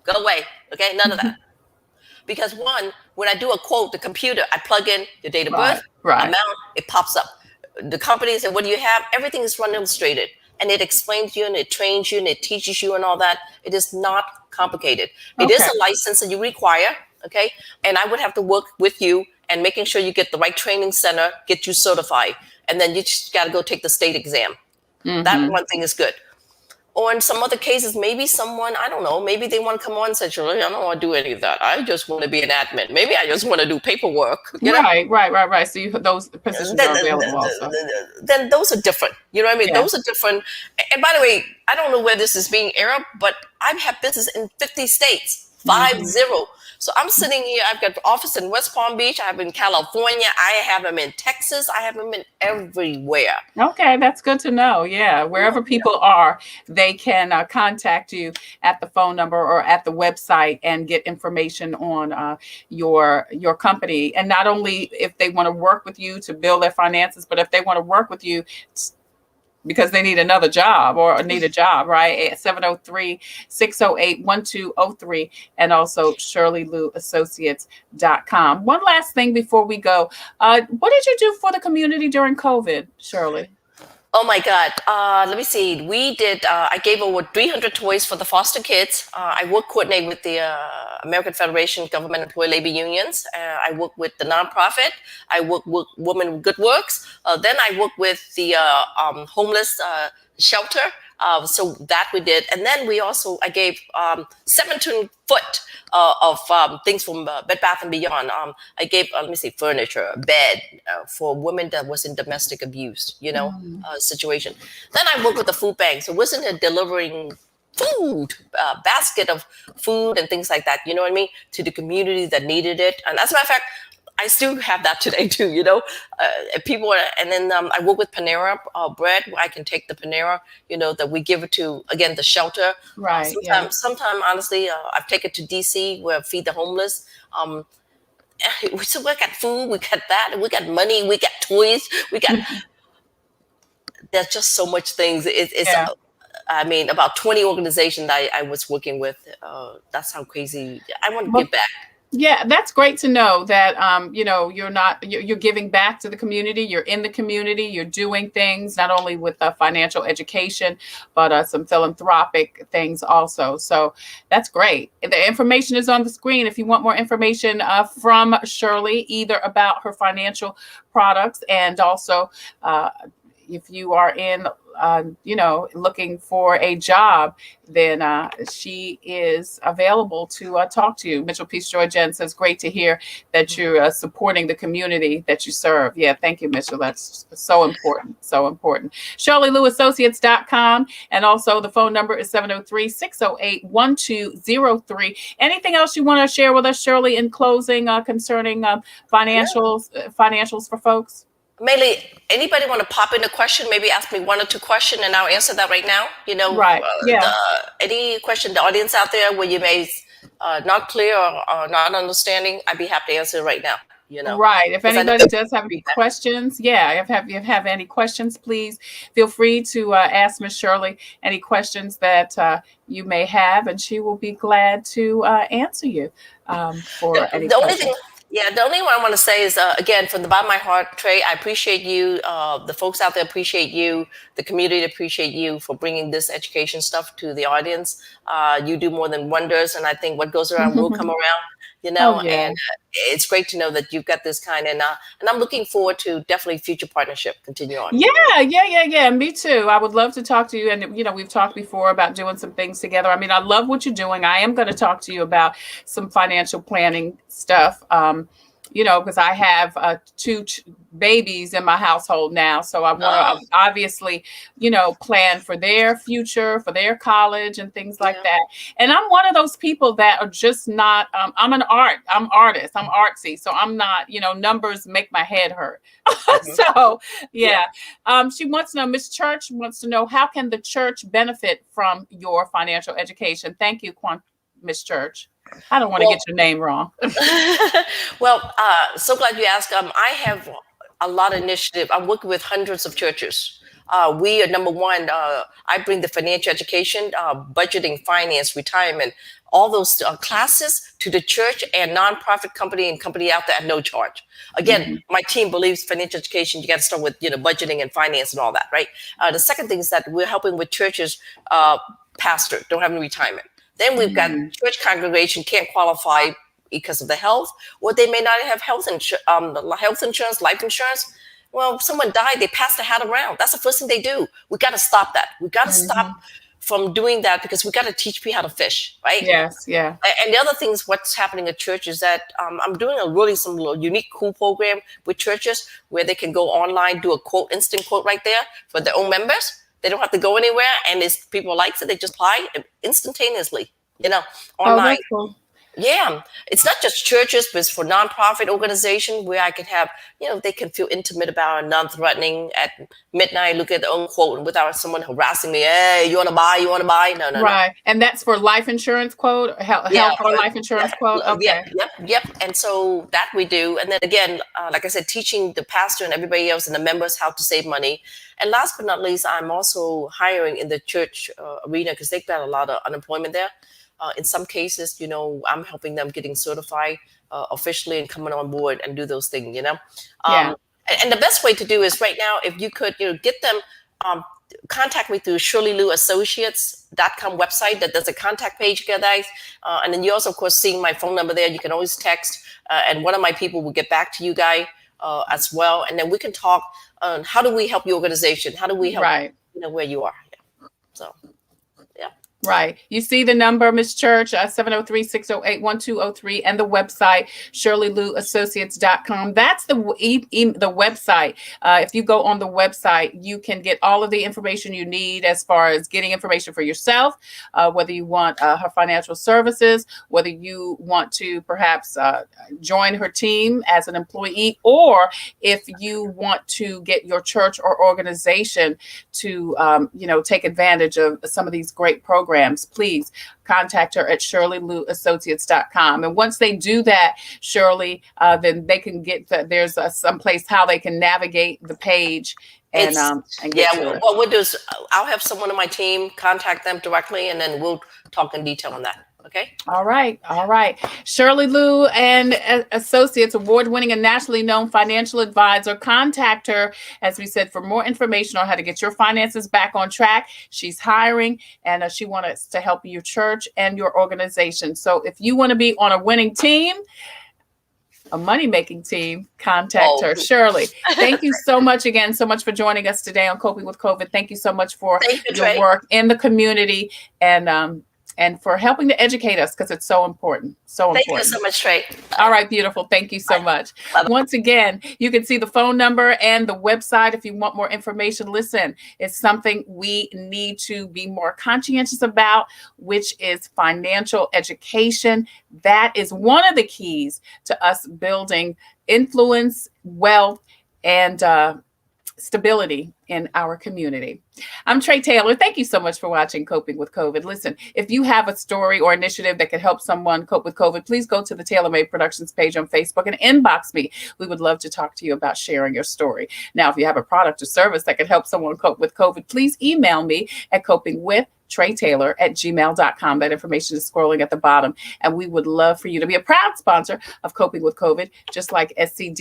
Go away. Okay? None of that. Because one, when I do a quote, the computer, I plug in your date of birth, right. amount, it pops up. The company said, what do you have? Everything is run illustrated. And it explains to you and it trains you and it teaches you and all that. It is not complicated. It is a license that you require, okay? And I would have to work with you and making sure you get the right training center, get you certified. And then you just got to go take the state exam. That one thing is good. Or in some other cases, maybe someone, I don't know, maybe they want to come on and say, Shirley, I don't want to do any of that. I just want to be an admin. Maybe I just want to do paperwork. You know? Right. So those positions are available also. Then those are different. You know what I mean? Those are different. And by the way, I don't know where this is being aired, but I have business in 50 states, 50. So I'm sitting here, I've got an office in West Palm Beach, I have in California, I have them in Texas, I have them in everywhere. Okay, that's good to know. Yeah, wherever people are, they can contact you at the phone number or at the website and get information on your company. And not only if they want to work with you to build their finances, but if they want to work with you because they need another job or need a job, right? At 703-608-1203 and also ShirleyLouAssociates.com. One last thing before we go. What did you do for the community during COVID, Shirley? Oh my God. Let me see. We did, I gave over 300 toys for the foster kids. I work coordinate with the American Federation of Government Employee Labor Unions. I work with the nonprofit. I work with Women Good Works. Then I work with the homeless shelter. So that we did. And then we also, I gave 17 foot of things from Bed Bath & Beyond. I gave, let me see, furniture, a bed for women that was in domestic abuse, situation. Then I worked with the food bank. So wasn't it delivering food, basket of food and things like that, you know what I mean, to the community that needed it. And as a matter of fact, I still have that today too, people and then I work with Panera Bread, where I can take the Panera, that we give it to, again, the shelter. Right. Sometime, honestly, I've taken it to DC where I feed the homeless. So we got food, we got that, we got money, we got toys, we got, there's just so much things. About 20 organizations that I was working with. That's how crazy, I want to give back. Yeah, that's great to know that, you're giving back to the community. You're in the community. You're doing things not only with financial education, but some philanthropic things also. So that's great. The information is on the screen. If you want more information from Shirley, either about her financial products and also if you are in looking for a job, then she is available to talk to you. Mitchell Peace Joy Jen says, great to hear that you're supporting the community that you serve. Yeah, thank you, Mitchell. That's so important. So important. ShirleyLouAssociates.com. And also the phone number is 703-608-1203. Anything else you want to share with us, Shirley, in closing concerning financials for folks? Mainly, anybody want to pop in a question, maybe ask me one or two questions and I'll answer that right now. Right. Any question, the audience out there where you may not clear or not understanding, I'd be happy to answer right now. Right. If anybody does have any questions, if you have any questions, please feel free to ask Miss Shirley any questions that you may have, and she will be glad to answer you for any questions. The only one I want to say is, again, from the bottom of my heart, Trey, I appreciate you. The folks out there appreciate you. The community appreciate you for bringing this education stuff to the audience. You do more than wonders. And I think what goes around will come around, and it's great to know that you've got this kind. And I'm looking forward to definitely future partnership. Continue on. Yeah. Me too. I would love to talk to you. And, we've talked before about doing some things together. I mean, I love what you're doing. I am going to talk to you about some financial planning stuff. Because I have 2 babies in my household now. So I want to obviously, plan for their future, for their college and things like that. And I'm one of those people that are just not, I'm artist, I'm artsy. So I'm not, numbers make my head hurt. So, she wants to know, Miss Church wants to know, how can the church benefit from your financial education? Thank you, Miss Church. I don't want to get your name wrong. Well, so glad you asked. I have a lot of initiative. I'm working with hundreds of churches We are number one. I bring the financial education, budgeting, finance, retirement, all those classes to the church and nonprofit company and company out there at no charge. Again, my team believes financial education, you got to start with, budgeting and finance and all that, right? The second thing is that we're helping with churches, pastor, don't have any retirement. Then we've got church congregation can't qualify because of the health, or they may not have health insurance, life insurance. Well, if someone died, they pass the hat around. That's the first thing they do. We got to stop that. We got to stop from doing that, because we got to teach people how to fish, right? Yes, yeah. And the other thing is what's happening at church is that I'm doing some little unique, cool program with churches where they can go online, do a quote, instant quote right there for their own members. They don't have to go anywhere, and if people like it, they just apply instantaneously, online. Oh, that's cool. Yeah, it's not just churches, but it's for nonprofit organization where I can have, they can feel intimate about it, non-threatening. At midnight, look at their own quote, and without someone harassing me, hey, you want to buy? No. Right, and that's for life insurance quote, health or life insurance quote? Okay. Yep. And so that we do. And then again, like I said, teaching the pastor and everybody else and the members how to save money. And last but not least, I'm also hiring in the church arena, because they've got a lot of unemployment there. In some cases, I'm helping them getting certified officially and coming on board and do those things, And the best way to do is right now, if you could, get them, contact me through ShirleyLouAssociates.com website. That there's a contact page, guys. And then you also, of course, seeing my phone number there. You can always text, and one of my people will get back to you guys as well. And then we can talk on how do we help your organization? How do we help where you are? Yeah. So. Right. You see the number, Ms. Church, 703-608-1203, and the website, ShirleyLouAssociates.com. That's the website. If you go on the website, you can get all of the information you need as far as getting information for yourself, whether you want her financial services, whether you want to perhaps join her team as an employee, or if you want to get your church or organization to, take advantage of some of these great programs. Please contact her at ShirleyLouAssociates.com. And once they do that, Shirley, then they can get there's some place how they can navigate the page and get to it. What we'll do is I'll have someone on my team contact them directly, and then we'll talk in detail on that. Okay. All right. Shirley Luu and Associates, award-winning and nationally known financial advisor. Contact her, as we said, for more information on how to get your finances back on track. She's hiring, and she wants to help your church and your organization. So if you want to be on a winning team, a money-making team, contact her. Shirley, thank you so much for joining us today on Coping with COVID. Thank you so much for your work in the community and for helping to educate us, because it's so important. Thank you so much, Trey. All right, beautiful. Thank you so much. Bye-bye. Once again, you can see the phone number and the website if you want more information. Listen, it's something we need to be more conscientious about, which is financial education. That is one of the keys to us building influence, wealth, and stability in our community. I'm Tre Tailor. Thank you so much for watching Coping with COVID. Listen, if you have a story or initiative that can help someone cope with COVID, please go to the Tailor Made Productions page on Facebook and inbox me. We would love to talk to you about sharing your story. Now, if you have a product or service that can help someone cope with COVID, please email me at copingwittretailor@gmail.com. That information is scrolling at the bottom. And we would love for you to be a proud sponsor of Coping with COVID, just like SC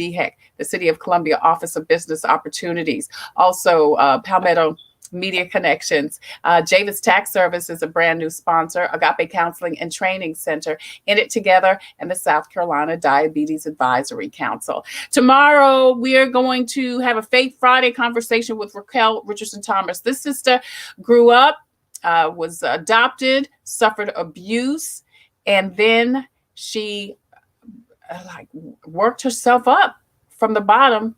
the City of Columbia Office of Business Opportunities. Also, Palmetto Media Connections. Javis Tax Service is a brand new sponsor. Agape Counseling and Training Center, In It Together, and the South Carolina Diabetes Advisory Council. Tomorrow, we are going to have a Faith Friday conversation with Raquel Richardson Thomas. This sister grew up, was adopted, suffered abuse, and then she worked herself up from the bottom.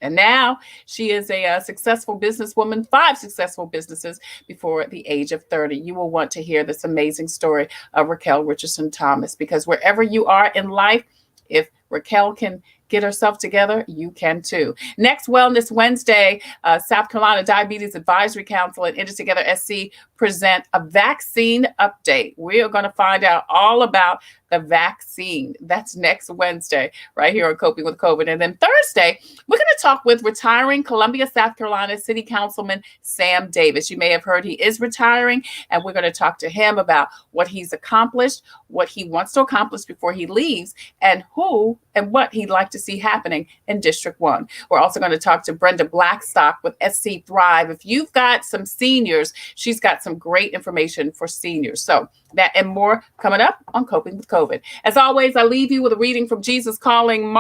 And now she is a successful businesswoman, 5 successful businesses before the age of 30. You will want to hear this amazing story of Raquel Richardson Thomas, because wherever you are in life, if Raquel can get herself together, you can too. Next Wellness Wednesday, South Carolina Diabetes Advisory Council and In It Together SC present a vaccine update. We are going to find out all about the vaccine. That's next Wednesday, right here on Coping with COVID. And then Thursday, we're going to talk with retiring Columbia, South Carolina City Councilman Sam Davis. You may have heard he is retiring, and we're going to talk to him about what he's accomplished, what he wants to accomplish before he leaves, and who and what he'd like to see happening in District 1. We're also going to talk to Brenda Blackstock with SC Thrive. If you've got some seniors, she's got some great information for seniors. So that and more coming up on Coping with COVID. As always, I leave you with a reading from Jesus Calling,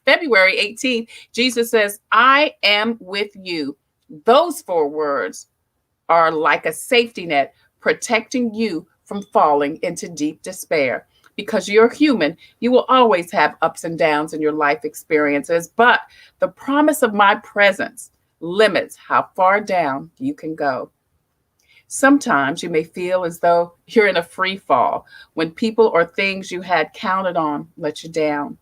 February 18th. Jesus says, I am with you. Those 4 words are like a safety net protecting you from falling into deep despair. Because you're human, you will always have ups and downs in your life experiences, but the promise of my presence limits how far down you can go. Sometimes you may feel as though you're in a free fall when people or things you had counted on let you down.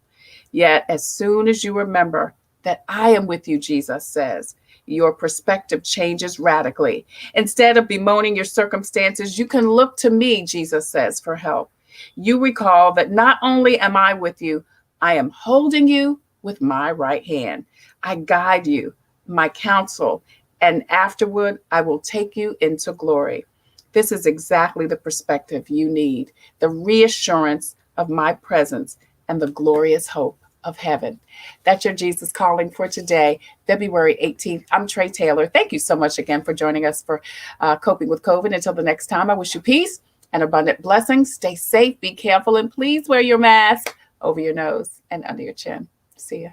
Yet, as soon as you remember that I am with you, Jesus says, your perspective changes radically. Instead of bemoaning your circumstances, you can look to me, Jesus says, for help. You recall that not only am I with you, I am holding you with my right hand. I guide you, my counsel, and afterward, I will take you into glory. This is exactly the perspective you need, the reassurance of my presence and the glorious hope of heaven. That's your Jesus Calling for today, February 18th. I'm Tre Tailor. Thank you so much again for joining us for Coping with COVID. Until the next time, I wish you peace and abundant blessings. Stay safe, be careful, and please wear your mask over your nose and under your chin. See ya.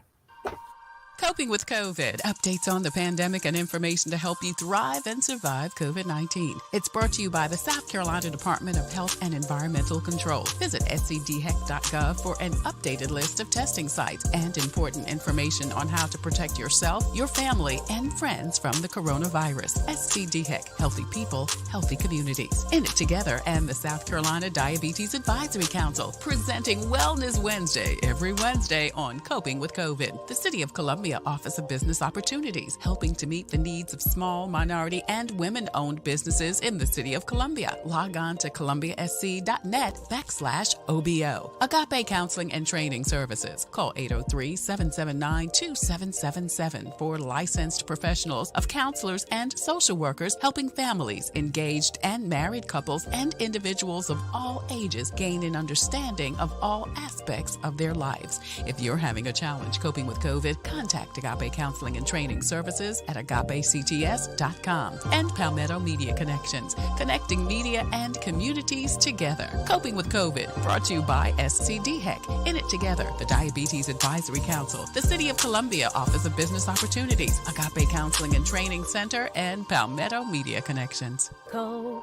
Coping with COVID. Updates on the pandemic and information to help you thrive and survive COVID-19. It's brought to you by the South Carolina Department of Health and Environmental Control. Visit scdheck.gov for an updated list of testing sites and important information on how to protect yourself, your family, and friends from the coronavirus. SCDHEC. Healthy people, healthy communities. In It Together and the South Carolina Diabetes Advisory Council, presenting Wellness Wednesday every Wednesday on Coping with COVID. The City of Columbia Office of Business Opportunities, helping to meet the needs of small, minority, and women-owned businesses in the City of Columbia. Log on to columbiasc.net/OBO. Agape Counseling and Training Services. Call 803-779-2777 for licensed professionals of counselors and social workers helping families, engaged and married couples, and individuals of all ages gain an understanding of all aspects of their lives. If you're having a challenge coping with COVID, contact Agape Counseling and Training Services at agapects.com. And Palmetto Media Connections, connecting media and communities together. Coping with COVID, brought to you by SCDHEC, In It Together, the Diabetes Advisory Council, the City of Columbia Office of Business Opportunities, Agape Counseling and Training Center, and Palmetto Media Connections. Coping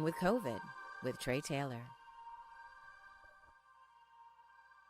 with COVID with Tre Tailor.